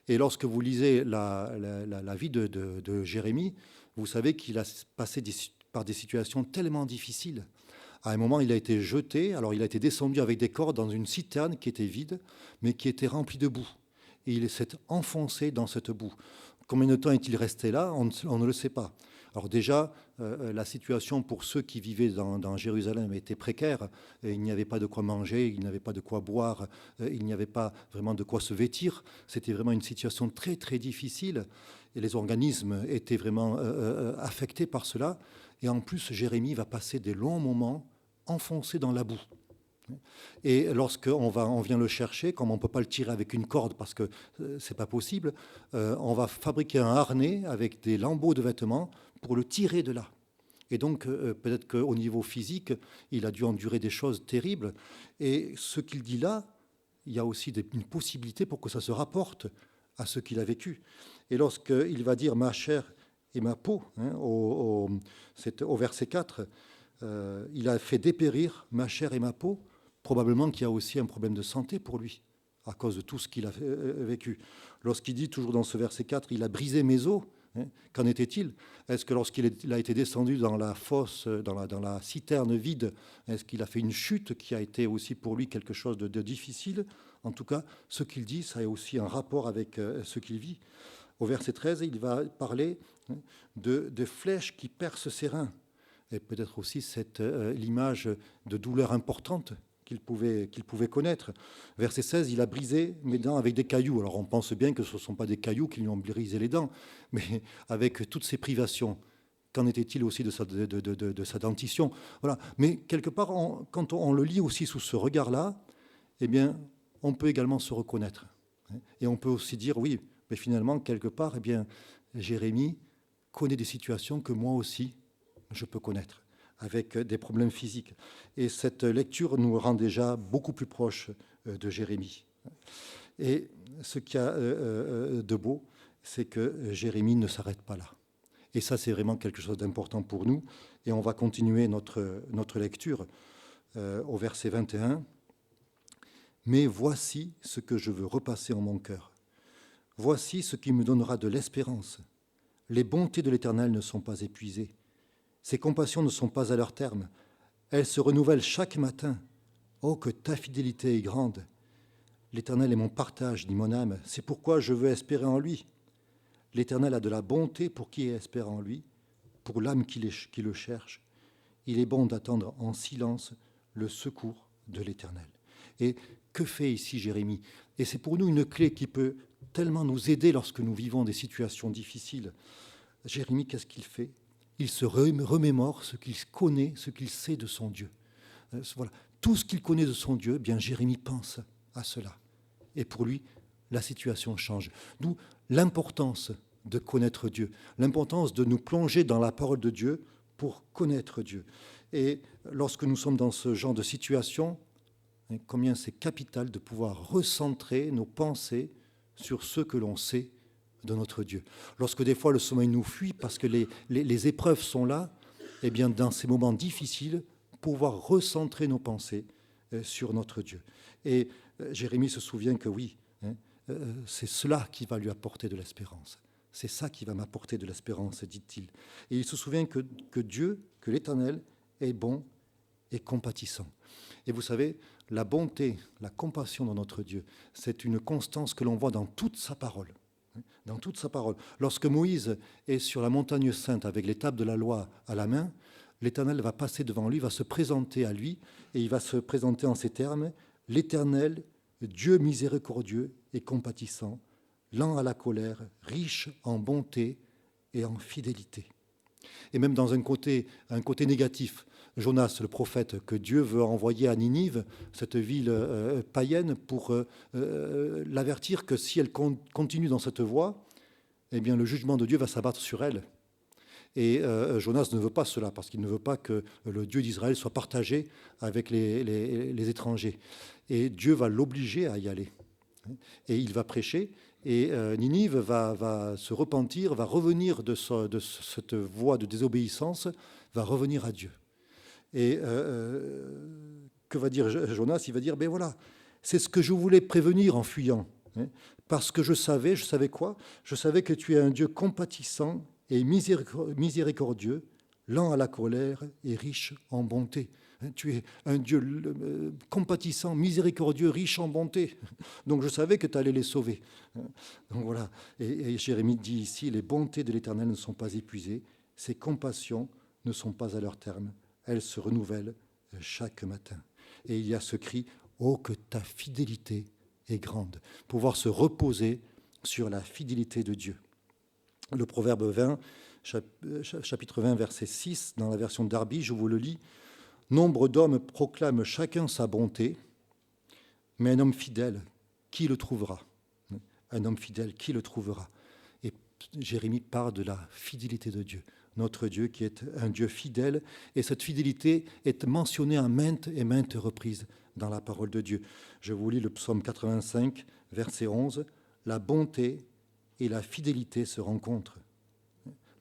Et lorsque vous lisez la vie de Jérémie, vous savez qu'il a passé par des situations tellement difficiles. À un moment, il a été jeté, alors il a été descendu avec des cordes dans une citerne qui était vide, mais qui était remplie de boue. Et il s'est enfoncé dans cette boue. Combien de temps est-il resté là? On ne le sait pas. Alors déjà, la situation pour ceux qui vivaient dans Jérusalem était précaire. Et il n'y avait pas de quoi manger, il n'y avait pas de quoi boire, il n'y avait pas vraiment de quoi se vêtir. C'était vraiment une situation très, très difficile. Et les organismes étaient vraiment affectés par cela. Et en plus, Jérémie va passer des longs moments enfoncé dans la boue. Et lorsqu'on vient le chercher, comme on ne peut pas le tirer avec une corde parce que ce n'est pas possible, on va fabriquer un harnais avec des lambeaux de vêtements pour le tirer de là. Et donc, peut-être qu'au niveau physique, il a dû endurer des choses terribles. Et ce qu'il dit là, il y a aussi une possibilité pour que ça se rapporte à ce qu'il a vécu. Et lorsqu'il va dire « ma chair et ma peau hein, », au verset 4, il a fait dépérir ma chair et ma peau. Probablement qu'il y a aussi un problème de santé pour lui, à cause de tout ce qu'il a vécu. Lorsqu'il dit, toujours dans ce verset 4, « il a brisé mes os », hein, qu'en était-il? Est-ce que lorsqu'il a été descendu dans la fosse, dans la citerne vide, est-ce qu'il a fait une chute qui a été aussi pour lui quelque chose de difficile? En tout cas, ce qu'il dit, ça a aussi un rapport avec ce qu'il vit. Au verset 13, il va parler de flèches qui percent ses reins. Et peut-être aussi l'image de douleur importante qu'il pouvait connaître. Verset 16, il a brisé mes dents avec des cailloux. Alors on pense bien que ce ne sont pas des cailloux qui lui ont brisé les dents, mais avec toutes ces privations. Qu'en était-il aussi de sa dentition? Voilà. Mais quelque part, quand on le lit aussi sous ce regard-là, eh bien, on peut également se reconnaître. Et on peut aussi dire, oui, mais finalement, quelque part, eh bien, Jérémie connaît des situations que moi aussi, je peux connaître, avec des problèmes physiques. Et cette lecture nous rend déjà beaucoup plus proches de Jérémie. Et ce qu'il y a de beau, c'est que Jérémie ne s'arrête pas là. Et ça, c'est vraiment quelque chose d'important pour nous. Et on va continuer notre lecture au verset 21. « Mais voici ce que je veux repasser en mon cœur. Voici ce qui me donnera de l'espérance. Les bontés de l'Éternel ne sont pas épuisées. Ses compassions ne sont pas à leur terme. Elles se renouvellent chaque matin. Oh, que ta fidélité est grande. L'Éternel est mon partage, dit mon âme. C'est pourquoi je veux espérer en lui. L'Éternel a de la bonté pour qui espère en lui, pour l'âme qui le cherche. Il est bon d'attendre en silence le secours de l'Éternel. » Et que fait ici Jérémie? Et c'est pour nous une clé qui peut tellement nous aider lorsque nous vivons des situations difficiles. Jérémie, qu'est-ce qu'il fait? Il se remémore ce qu'il connaît, ce qu'il sait de son Dieu. Voilà. Tout ce qu'il connaît de son Dieu, bien Jérémie pense à cela. Et pour lui, la situation change. D'où l'importance de connaître Dieu, l'importance de nous plonger dans la parole de Dieu pour connaître Dieu. Et lorsque nous sommes dans ce genre de situation, combien c'est capital de pouvoir recentrer nos pensées sur ce que l'on sait de notre Dieu. Lorsque des fois le sommeil nous fuit parce que les épreuves sont là, eh bien dans ces moments difficiles, pouvoir recentrer nos pensées sur notre Dieu. Et Jérémie se souvient que oui, c'est cela qui va lui apporter de l'espérance. C'est ça qui va m'apporter de l'espérance, dit-il. Et il se souvient que Dieu, que l'Éternel, est bon et compatissant. Et vous savez, la bonté, la compassion de notre Dieu, c'est une constance que l'on voit dans toute sa parole. Dans toute sa parole. Lorsque Moïse est sur la montagne sainte avec les tables de la loi à la main, l'Éternel va passer devant lui, va se présenter à lui, et il va se présenter en ces termes: l'Éternel, Dieu miséricordieux et compatissant, lent à la colère, riche en bonté et en fidélité. Et même dans un côté négatif, Jonas, le prophète que Dieu veut envoyer à Ninive, cette ville païenne, pour l'avertir que si elle continue dans cette voie, eh bien le jugement de Dieu va s'abattre sur elle. Et Jonas ne veut pas cela, parce qu'il ne veut pas que le Dieu d'Israël soit partagé avec les étrangers. Et Dieu va l'obliger à y aller. Et il va prêcher, et Ninive va se repentir, va revenir de cette voie de désobéissance, va revenir à Dieu. Et que va dire Jonas? Il va dire, ben voilà, c'est ce que je voulais prévenir en fuyant. Parce que je savais quoi? Je savais que tu es un Dieu compatissant et miséricordieux, lent à la colère et riche en bonté. Tu es un Dieu compatissant, miséricordieux, riche en bonté. Donc je savais que tu allais les sauver. Donc voilà. Et Jérémie dit ici, les bontés de l'Éternel ne sont pas épuisées, ses compassions ne sont pas à leur terme. Elles se renouvellent chaque matin. Et il y a ce cri, oh que ta fidélité est grande. Pouvoir se reposer sur la fidélité de Dieu. Le proverbe 20, chapitre 20, verset 6, dans la version Darby, je vous le lis. Nombre d'hommes proclament chacun sa bonté, mais un homme fidèle, qui le trouvera? Un homme fidèle, qui le trouvera? Et Jérémie parle de la fidélité de Dieu, notre Dieu qui est un Dieu fidèle, et cette fidélité est mentionnée à maintes et maintes reprises dans la parole de Dieu. Je vous lis le psaume 85, verset 11, « La bonté et la fidélité se rencontrent. »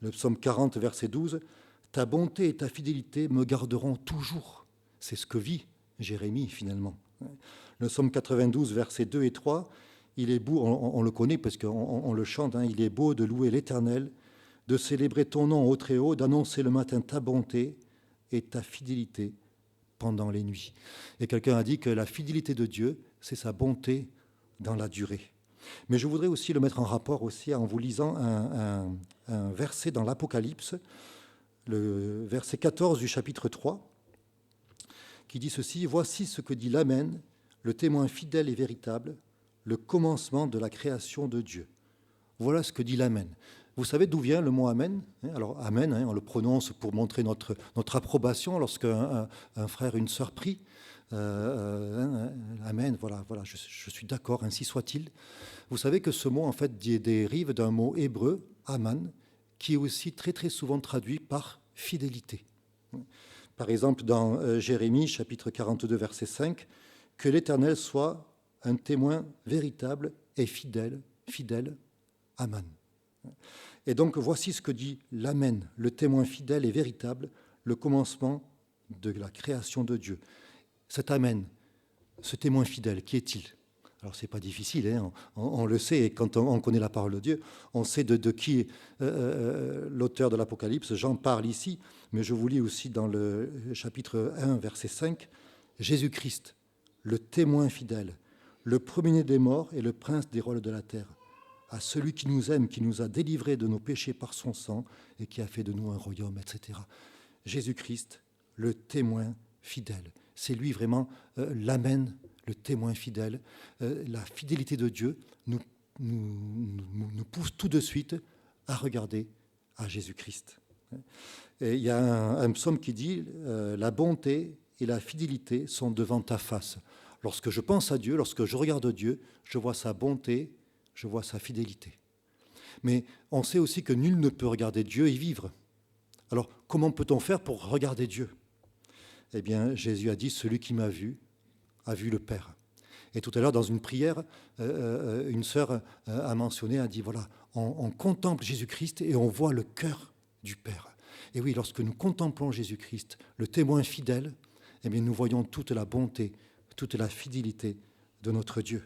Le psaume 40, verset 12, « Ta bonté et ta fidélité me garderont toujours. » C'est ce que vit Jérémie finalement. Le psaume 92, versets 2 et 3, il est beau, on le connaît parce qu'on le chante, il est beau de louer l'Éternel, de célébrer ton nom au Très-Haut, d'annoncer le matin ta bonté et ta fidélité pendant les nuits. Et quelqu'un a dit que la fidélité de Dieu, c'est sa bonté dans la durée. Mais je voudrais aussi le mettre en rapport aussi en vous lisant un verset dans l'Apocalypse, le verset 14 du chapitre 3, qui dit ceci: « Voici ce que dit l'Amen, le témoin fidèle et véritable, le commencement de la création de Dieu. » Voilà ce que dit l'Amen. Vous savez d'où vient le mot Amen? Alors Amen, on le prononce pour montrer notre approbation lorsqu'un frère, une sœur prie. Amen, voilà, je suis d'accord, ainsi soit-il. Vous savez que ce mot, en fait, dérive d'un mot hébreu, Aman, qui est aussi très très souvent traduit par fidélité. Par exemple, dans Jérémie, chapitre 42, verset 5, « Que l'Éternel soit un témoin véritable et fidèle, Aman. » Et donc voici ce que dit l'Amen, le témoin fidèle et véritable, le commencement de la création de Dieu. Cet Amen, ce témoin fidèle, qui est-il? Alors ce n'est pas difficile, hein, on le sait, et quand on connaît la parole de Dieu, on sait de qui l'auteur de l'Apocalypse, Jean, parle ici, mais je vous lis aussi dans le chapitre 1, verset 5, Jésus-Christ, le témoin fidèle, le premier-né des morts et le prince des rôles de la terre, à celui qui nous aime, qui nous a délivrés de nos péchés par son sang et qui a fait de nous un royaume, etc. Jésus-Christ, le témoin fidèle. C'est lui vraiment l'Amen, le témoin fidèle. La fidélité de Dieu nous pousse tout de suite à regarder à Jésus-Christ. Et il y a un psaume qui dit « La bonté et la fidélité sont devant ta face ». Lorsque je pense à Dieu, lorsque je regarde Dieu, je vois sa bonté, je vois sa fidélité. Mais on sait aussi que nul ne peut regarder Dieu et vivre. Alors, comment peut-on faire pour regarder Dieu? Eh bien, Jésus a dit, celui qui m'a vu a vu le Père. Et tout à l'heure, dans une prière, une sœur a mentionné, a dit, voilà, on contemple Jésus-Christ et on voit le cœur du Père. Et oui, lorsque nous contemplons Jésus-Christ, le témoin fidèle, eh bien, nous voyons toute la bonté, toute la fidélité de notre Dieu.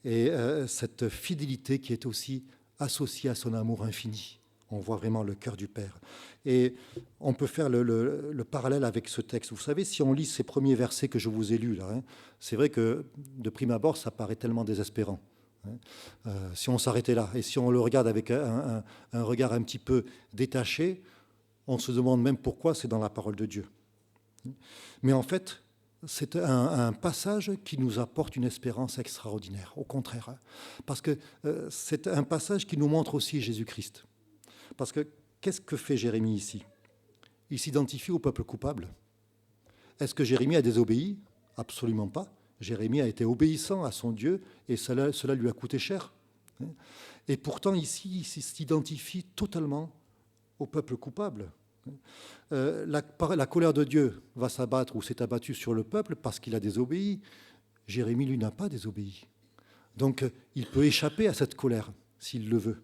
Et cette fidélité qui est aussi associée à son amour infini. On voit vraiment le cœur du Père. Et on peut faire le parallèle avec ce texte. Vous savez, si on lit ces premiers versets que je vous ai lus, là, hein, c'est vrai que de prime abord, ça paraît tellement désespérant. Hein. Si on s'arrêtait là, et si on le regarde avec un regard un petit peu détaché, on se demande même pourquoi c'est dans la parole de Dieu. Mais en fait, c'est un passage qui nous apporte une espérance extraordinaire, au contraire. Hein, parce que c'est un passage qui nous montre aussi Jésus-Christ. Parce que qu'est-ce que fait Jérémie ici? Il s'identifie au peuple coupable. Est-ce que Jérémie a désobéi? Absolument pas. Jérémie a été obéissant à son Dieu et cela lui a coûté cher. Et pourtant ici, il s'identifie totalement au peuple coupable. La colère de Dieu va s'abattre ou s'est abattue sur le peuple parce qu'il a désobéi. Jérémie, lui, n'a pas désobéi. Donc, il peut échapper à cette colère s'il le veut.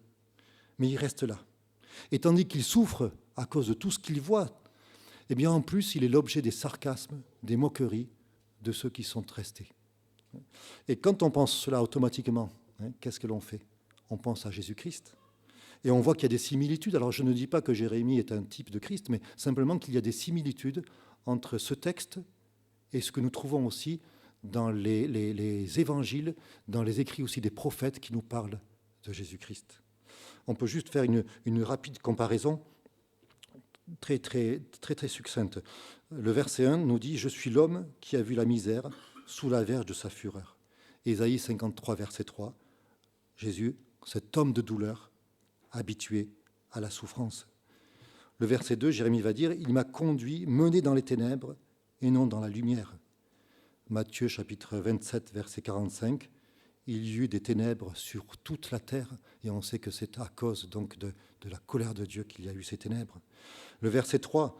Mais il reste là. Et tandis qu'il souffre à cause de tout ce qu'il voit, eh bien, en plus, il est l'objet des sarcasmes, des moqueries de ceux qui sont restés. Et quand on pense cela automatiquement, qu'est-ce que l'on fait? On pense à Jésus-Christ. Et on voit qu'il y a des similitudes. Alors, je ne dis pas que Jérémie est un type de Christ, mais simplement qu'il y a des similitudes entre ce texte et ce que nous trouvons aussi dans les évangiles, dans les écrits aussi des prophètes qui nous parlent de Jésus-Christ. On peut juste faire une rapide comparaison très succincte. Le verset 1 nous dit « Je suis l'homme qui a vu la misère sous la verge de sa fureur ». Ésaïe 53, verset 3. Jésus, cet homme de douleur, habitué à la souffrance. Le verset 2, Jérémie va dire « Il m'a conduit, mené dans les ténèbres et non dans la lumière ». Matthieu chapitre 27, verset 45. Il y eut des ténèbres sur toute la terre, et on sait que c'est à cause donc de la colère de Dieu qu'il y a eu ces ténèbres. Le verset 3,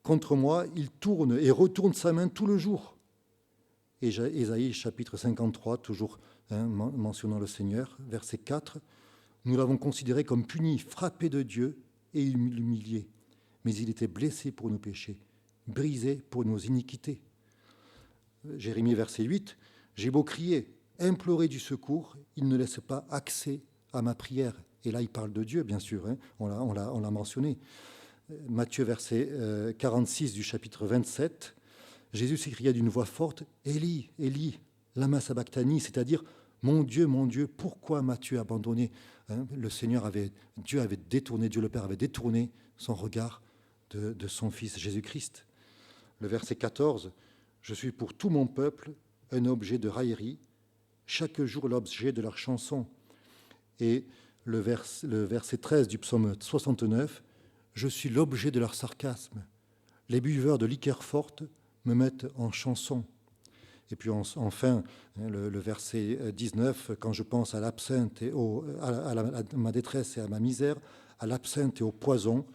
contre moi, il tourne et retourne sa main tout le jour. Et Ésaïe chapitre 53, toujours mentionnant le Seigneur, verset 4, nous l'avons considéré comme puni, frappé de Dieu et humilié, mais il était blessé pour nos péchés, brisé pour nos iniquités. Jérémie verset 8, j'ai beau crier, implorer du secours, il ne laisse pas accès à ma prière. Et là, il parle de Dieu, bien sûr, hein, on l'a mentionné. Matthieu, verset 46 du chapitre 27, Jésus s'écria d'une voix forte, « Élie, Élie, lama sabachthani », c'est-à-dire « Mon Dieu, pourquoi m'as-tu abandonné » hein, Dieu le Père avait détourné son regard de son Fils Jésus-Christ. Le verset 14, « Je suis pour tout mon peuple un objet de raillerie, chaque jour l'objet de leur chanson. » Et le verset 13 du psaume 69, « Je suis l'objet de leur sarcasme. Les buveurs de liqueurs fortes me mettent en chanson. » Et puis enfin, le verset 19, « Quand je pense à l'absinthe et à ma détresse et à ma misère, à l'absinthe et au poison. »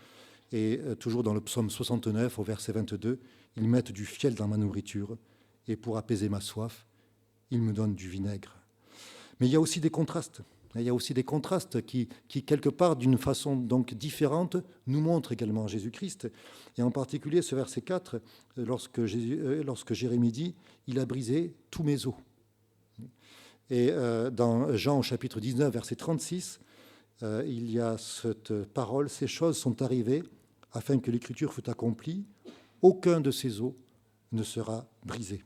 Et toujours dans le psaume 69, au verset 22, « Ils mettent du fiel dans ma nourriture, et pour apaiser ma soif, ils me donnent du vinaigre. » Mais il y a aussi des contrastes. Il y a aussi des contrastes qui quelque part, d'une façon donc différente, nous montrent également Jésus-Christ. Et en particulier, ce verset 4, lorsque Jérémie dit « Il a brisé tous mes os ». Et dans Jean, au chapitre 19, verset 36, il y a cette parole « Ces choses sont arrivées afin que l'écriture fût accomplie. Aucun de ces os ne sera brisé. »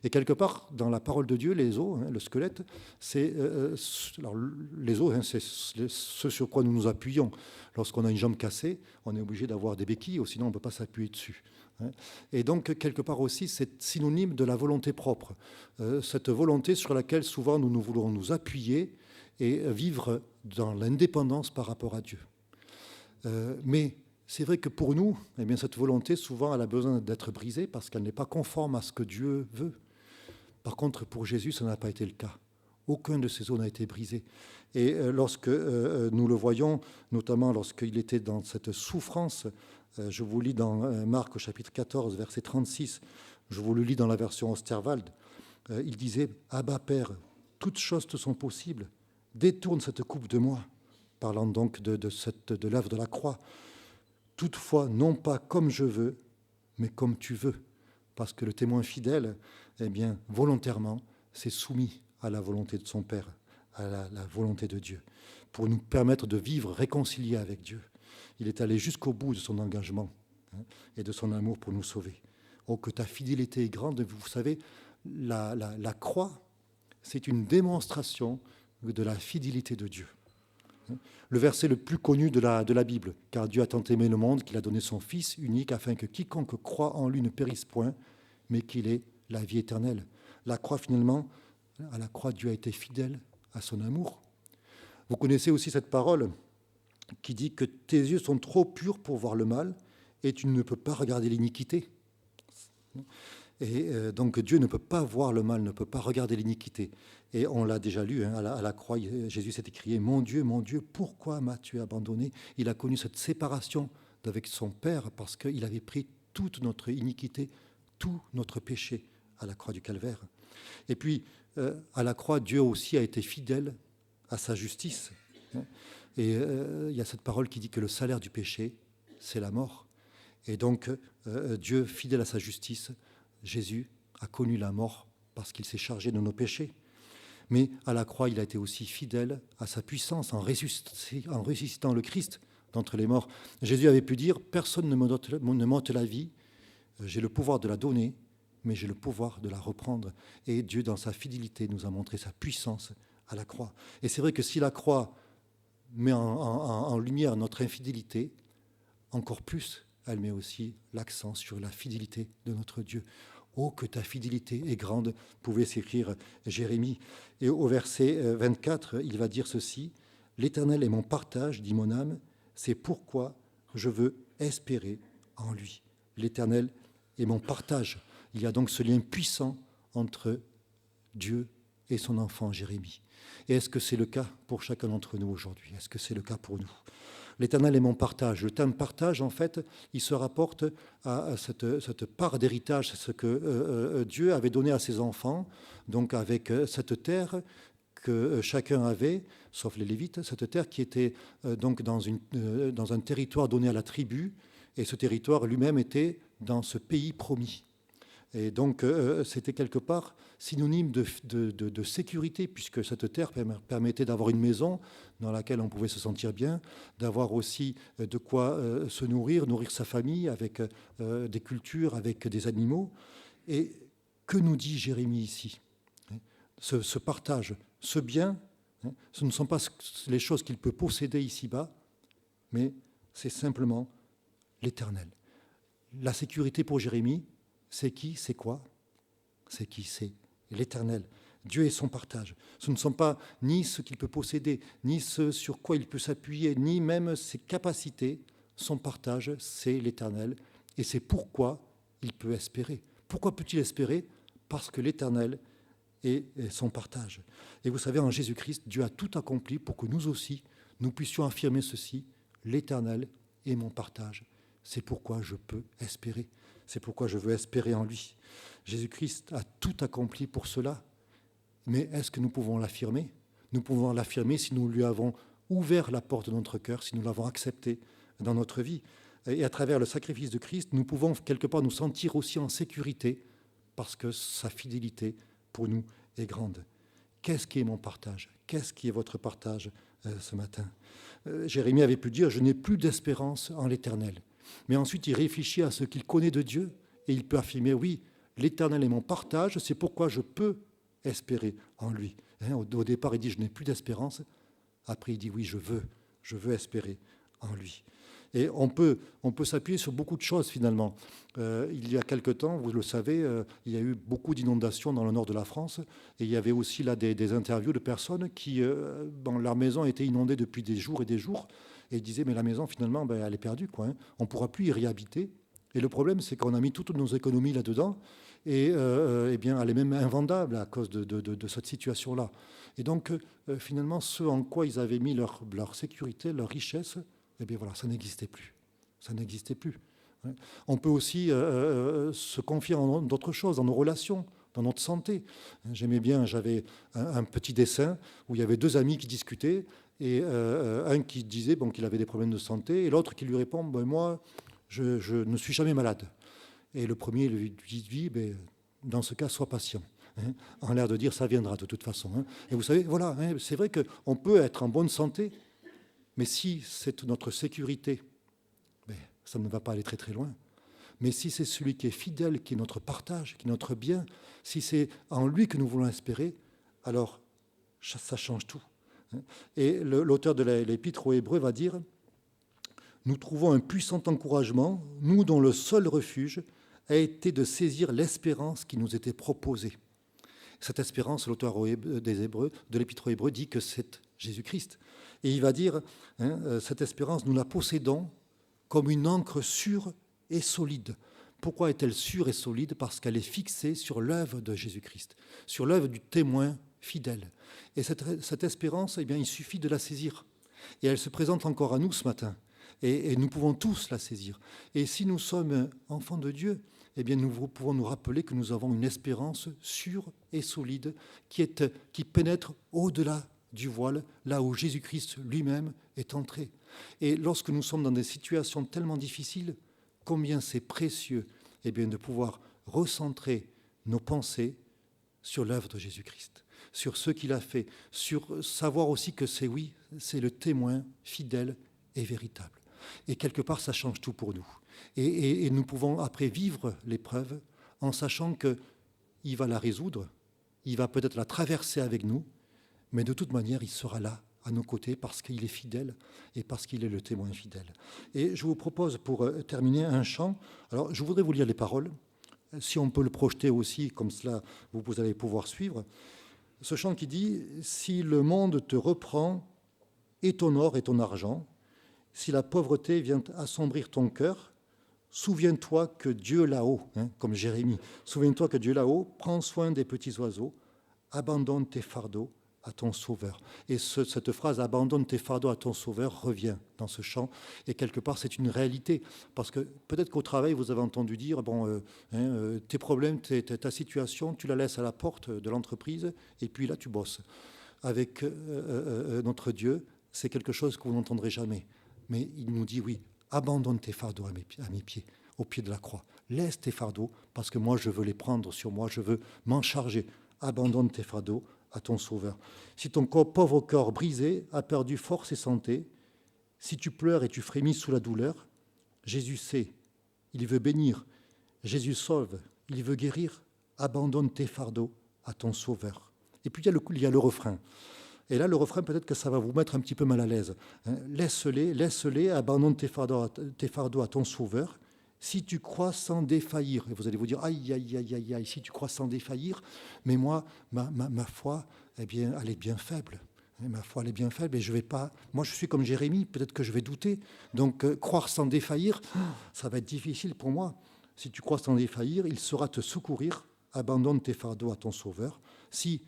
Et quelque part, dans la parole de Dieu, les os, le squelette, c'est les os, c'est ce sur quoi nous nous appuyons. Lorsqu'on a une jambe cassée, on est obligé d'avoir des béquilles, ou sinon on ne peut pas s'appuyer dessus. Et donc, quelque part aussi, c'est synonyme de la volonté propre. Cette volonté sur laquelle souvent nous voulons nous appuyer et vivre dans l'indépendance par rapport à Dieu. Mais c'est vrai que pour nous, eh bien, cette volonté, souvent, elle a besoin d'être brisée parce qu'elle n'est pas conforme à ce que Dieu veut. Par contre, pour Jésus, ça n'a pas été le cas. Aucun de ses os n'a été brisé. Et lorsque nous le voyons, notamment lorsqu'il était dans cette souffrance, je vous lis dans Marc au chapitre 14, verset 36, je vous le lis dans la version Osterwald, il disait « Abba Père, toutes choses te sont possibles, détourne cette coupe de moi », parlant donc de l'œuvre de la croix. « Toutefois, non pas comme je veux, mais comme tu veux », parce que le témoin fidèle, eh bien, volontairement, s'est soumis à la volonté de son Père, à la volonté de Dieu, pour nous permettre de vivre réconciliés avec Dieu. Il est allé jusqu'au bout de son engagement et de son amour pour nous sauver. Oh, que ta fidélité est grande. Vous savez, la croix, c'est une démonstration de la fidélité de Dieu. Le verset le plus connu de la Bible, « Car Dieu a tant aimé le monde qu'il a donné son Fils unique afin que quiconque croit en lui ne périsse point, mais qu'il ait la vie éternelle. » La croix, finalement, à la croix, Dieu a été fidèle à son amour. Vous connaissez aussi cette parole qui dit que tes yeux sont trop purs pour voir le mal et tu ne peux pas regarder l'iniquité. Et donc Dieu ne peut pas voir le mal, ne peut pas regarder l'iniquité. Et on l'a déjà lu, à la croix, Jésus s'est écrié « Mon Dieu, pourquoi m'as-tu abandonné ?» Il a connu cette séparation avec son Père parce qu'il avait pris toute notre iniquité, tout notre péché à la croix du Calvaire. Et puis, à la croix, Dieu aussi a été fidèle à sa justice. Et il y a cette parole qui dit que le salaire du péché, c'est la mort. Et donc, Dieu, fidèle à sa justice, Jésus a connu la mort parce qu'il s'est chargé de nos péchés. Mais à la croix, il a été aussi fidèle à sa puissance en ressuscitant le Christ d'entre les morts. Jésus avait pu dire « Personne ne m'ôte la vie, j'ai le pouvoir de la donner, mais j'ai le pouvoir de la reprendre. » Et Dieu, dans sa fidélité, nous a montré sa puissance à la croix. Et c'est vrai que si la croix met en lumière notre infidélité, encore plus, elle met aussi l'accent sur la fidélité de notre Dieu. « Oh, que ta fidélité est grande », pouvait s'écrire Jérémie. Et au verset 24, il va dire ceci, « L'Éternel est mon partage, dit mon âme, c'est pourquoi je veux espérer en lui. » L'Éternel est mon partage. Il y a donc ce lien puissant entre Dieu et son enfant Jérémie. Et est-ce que c'est le cas pour chacun d'entre nous aujourd'hui? Est-ce que c'est le cas pour nous? L'Éternel est mon partage. Le terme partage, en fait, il se rapporte à cette part d'héritage, ce que Dieu avait donné à ses enfants, donc avec cette terre que chacun avait, sauf les Lévites, cette terre qui était donc dans un territoire donné à la tribu, et ce territoire lui-même était dans ce pays promis. Et donc, c'était quelque part synonyme de sécurité, puisque cette terre permettait d'avoir une maison dans laquelle on pouvait se sentir bien, d'avoir aussi de quoi se nourrir sa famille avec des cultures, avec des animaux. Et que nous dit Jérémie ici? Ce partage, ce bien, ce ne sont pas les choses qu'il peut posséder ici-bas, mais c'est simplement l'Éternel. La sécurité pour Jérémie, c'est qui? C'est quoi? C'est qui? C'est l'Éternel. Dieu est son partage. Ce ne sont pas ni ce qu'il peut posséder, ni ce sur quoi il peut s'appuyer, ni même ses capacités. Son partage, c'est l'Éternel. Et c'est pourquoi il peut espérer. Pourquoi peut-il espérer? Parce que l'Éternel est son partage. Et vous savez, en Jésus-Christ, Dieu a tout accompli pour que nous aussi, nous puissions affirmer ceci. L'Éternel est mon partage. C'est pourquoi je peux espérer. C'est pourquoi je veux espérer en lui. Jésus-Christ a tout accompli pour cela. Mais est-ce que nous pouvons l'affirmer? Nous pouvons l'affirmer si nous lui avons ouvert la porte de notre cœur, si nous l'avons accepté dans notre vie. Et à travers le sacrifice de Christ, nous pouvons quelque part nous sentir aussi en sécurité parce que sa fidélité pour nous est grande. Qu'est-ce qui est mon partage? Qu'est-ce qui est votre partage ce matin? Jérémie avait pu dire « Je n'ai plus d'espérance en l'Éternel ». Mais ensuite, il réfléchit à ce qu'il connaît de Dieu et il peut affirmer « Oui, l'Éternel est mon partage, c'est pourquoi je peux espérer en lui ». Au départ, il dit « Je n'ai plus d'espérance ». Après, il dit « Oui, je veux espérer en lui ». Et on peut s'appuyer sur beaucoup de choses finalement. Il y a quelque temps, vous le savez, il y a eu beaucoup d'inondations dans le nord de la France. Et il y avait aussi là des interviews de personnes qui, leur maison a été inondée depuis des jours et des jours. Et ils disaient, mais la maison finalement, elle est perdue, quoi, hein. On ne pourra plus y réhabiter. Et le problème, c'est qu'on a mis toutes nos économies là-dedans. Et eh bien, elle est même invendable à cause de cette situation-là. Et donc, finalement, ce en quoi ils avaient mis leur sécurité, leur richesse, eh bien voilà, ça n'existait plus. Ça n'existait plus. On peut aussi se confier en d'autres choses, dans nos relations, dans notre santé. J'aimais bien, j'avais un petit dessin où il y avait deux amis qui discutaient, et un qui disait qu'il avait des problèmes de santé, et l'autre qui lui répond, moi, je ne suis jamais malade. Et le premier lui dit, dans ce cas, sois patient. En l'air de dire, ça viendra de toute façon. Et vous savez, voilà, c'est vrai qu'on peut être en bonne santé, mais si c'est notre sécurité, ça ne va pas aller très très loin. Mais si c'est celui qui est fidèle, qui est notre partage, qui est notre bien, si c'est en lui que nous voulons espérer, alors ça change tout. Et l'auteur de l'Épître aux Hébreux va dire « Nous trouvons un puissant encouragement, nous dont le seul refuge a été de saisir l'espérance qui nous était proposée. » Cette espérance, l'auteur de l'Épître aux Hébreux dit que c'est Jésus-Christ. Et il va dire, cette espérance, nous la possédons comme une ancre sûre et solide. Pourquoi est-elle sûre et solide? Parce qu'elle est fixée sur l'œuvre de Jésus-Christ, sur l'œuvre du témoin fidèle. Et cette espérance, eh bien, il suffit de la saisir. Et elle se présente encore à nous ce matin. Et nous pouvons tous la saisir. Et si nous sommes enfants de Dieu, eh bien, nous pouvons nous rappeler que nous avons une espérance sûre et solide qui pénètre au-delà du voile, là où Jésus-Christ lui-même est entré. Et lorsque nous sommes dans des situations tellement difficiles, combien c'est précieux, eh bien, de pouvoir recentrer nos pensées sur l'œuvre de Jésus-Christ, sur ce qu'il a fait, sur savoir aussi que c'est le témoin fidèle et véritable. Et quelque part, ça change tout pour nous. Et nous pouvons après vivre l'épreuve en sachant qu'il va la résoudre, il va peut-être la traverser avec nous, mais de toute manière, il sera là, à nos côtés, parce qu'il est fidèle et parce qu'il est le témoin fidèle. Et je vous propose, pour terminer, un chant. Alors, je voudrais vous lire les paroles, si on peut le projeter aussi, comme cela, vous allez pouvoir suivre. Ce chant qui dit « Si le monde te reprend, et ton or et ton argent, si la pauvreté vient assombrir ton cœur, souviens-toi que Dieu là-haut, comme Jérémie, souviens-toi que Dieu là-haut prend soin des petits oiseaux, abandonne tes fardeaux à ton Sauveur. » Et cette phrase « abandonne tes fardeaux à ton Sauveur » revient dans ce chant. Et quelque part, c'est une réalité. Parce que peut-être qu'au travail, vous avez entendu dire tes problèmes, ta situation, tu la laisses à la porte de l'entreprise et puis là, tu bosses. Avec notre Dieu, c'est quelque chose que vous n'entendrez jamais. Mais il nous dit oui, abandonne tes fardeaux à mes pieds, au pied de la croix. Laisse tes fardeaux parce que moi, je veux les prendre sur moi, je veux m'en charger. Abandonne tes fardeaux à ton Sauveur. Si ton pauvre corps brisé a perdu force et santé, si tu pleures et tu frémis sous la douleur, Jésus sait, il veut bénir, Jésus sauve, il veut guérir, abandonne tes fardeaux à ton Sauveur. Et puis il y a le refrain. Et là, le refrain, peut-être que ça va vous mettre un petit peu mal à l'aise. Laisse-les, abandonne tes fardeaux à ton Sauveur, si tu crois sans défaillir. Et vous allez vous dire, aïe, aïe, aïe, aïe, aïe, si tu crois sans défaillir, mais moi, ma foi, eh bien, elle est bien faible. Ma foi, elle est bien faible et je vais pas... Moi, je suis comme Jérémie, peut-être que je vais douter. Donc, croire sans défaillir, ça va être difficile pour moi. Si tu crois sans défaillir, il saura te secourir. Abandonne tes fardeaux à ton Sauveur. Si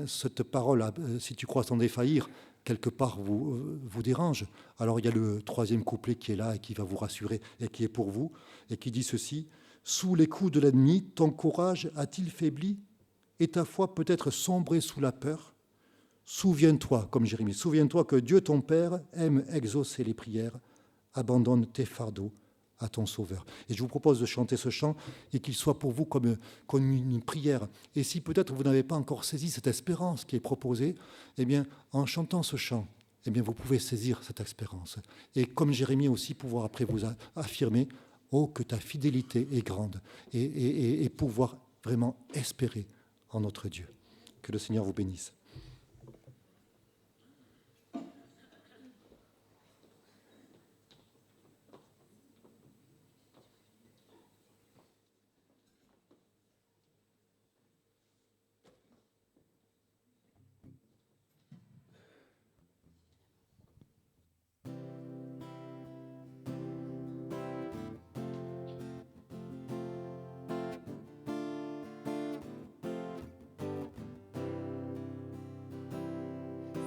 cette parole, si tu crois sans défaillir, quelque part vous dérange, alors il y a le troisième couplet qui est là et qui va vous rassurer et qui est pour vous et qui dit ceci: sous les coups de l'ennemi, ton courage a-t-il faibli et ta foi peut-être sombrée sous la peur? Souviens-toi, comme Jérémie, souviens-toi que Dieu ton Père aime exaucer les prières. Abandonne tes fardeaux à ton Sauveur. Et je vous propose de chanter ce chant et qu'il soit pour vous comme une prière. Et si peut-être vous n'avez pas encore saisi cette espérance qui est proposée, eh bien, en chantant ce chant, eh bien, vous pouvez saisir cette espérance. Et comme Jérémie aussi, pouvoir après vous affirmer « Oh, que ta fidélité est grande » et pouvoir vraiment espérer en notre Dieu. Que le Seigneur vous bénisse.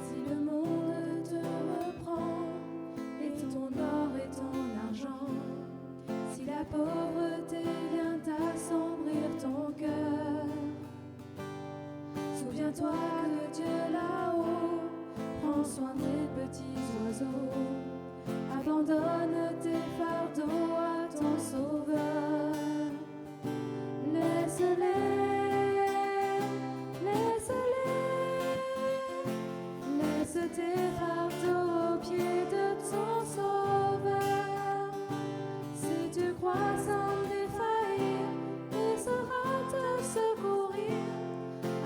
Si le monde te reprend et ton or et ton argent, si la pauvreté vient assombrir ton cœur, souviens-toi que Dieu là-haut prend soin des petits oiseaux. Abandonne tes fardeaux à ton Sauveur. Laisse-les, laisse-les. Laisse tes fardeaux aux pieds de ton Sauveur. Si tu crois sans défaillir, il saura te secourir.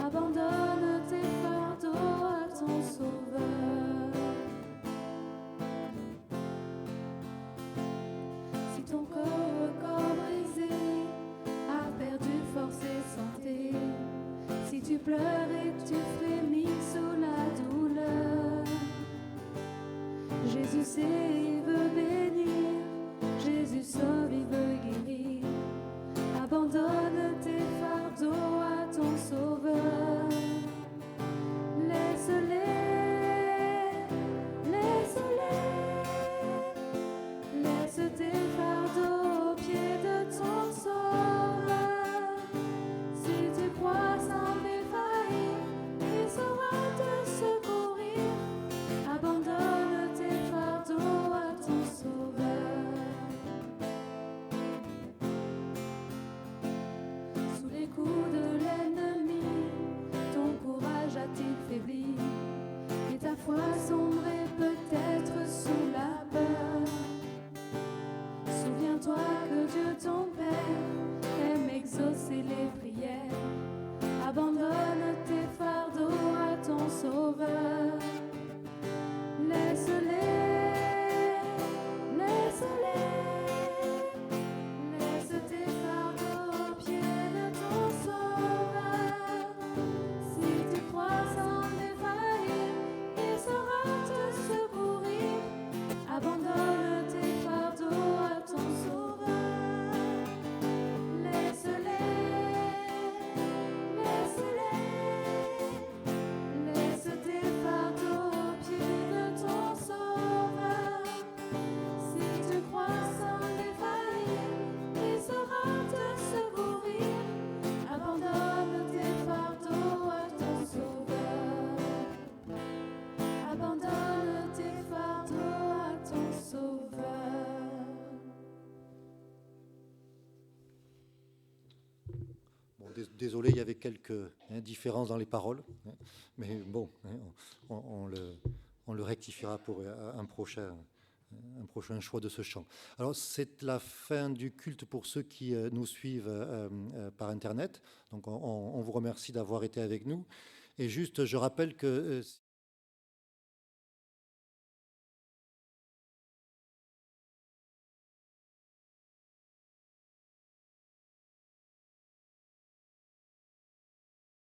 Abandonne tes fardeaux à ton Sauveur. Si ton corps brisé a perdu force et santé, si tu pleures et tu frémis sous la douleur, Jésus sait, il veut bénir, Jésus sauve, il veut guérir. Abandonne tes fardeaux à ton Sauveur. Laisse-les, laisse-les. Laisse tes fardeaux aux pieds de ton Sauveur. Si tu crois sans défaillir, il saura te secourir. Abandonne tes fardeaux à ton Sauveur. Sous les coups de l'ennemi, ton courage a-t-il faibli? Et ta foi sombrée peut-être sous la peur. Souviens-toi que Dieu ton Père aime exaucer les prières. Abandonne tes fardeaux à ton Sauveur. Laisse-les, laisse-les. Laisse tes fardeaux aux pieds de ton Sauveur. Si tu crois sans défaillir, il saura te secourir. Abandonne tes fardeaux à ton Sauveur. Laisse-les, laisse-les. Laisse tes fardeaux aux pieds de ton Sauveur. Si tu crois sans défaillir, il saura te secourir. Abandonne tes fardeaux à ton Sauveur. Abandonne tes fardeaux à ton Sauveur. Bon, désolé, il y avait quelques différences dans les paroles, mais bon, on le rectifiera pour un prochain choix de ce chant. Alors, c'est la fin du culte pour ceux qui nous suivent par Internet. Donc, on vous remercie d'avoir été avec nous. Et juste, je rappelle que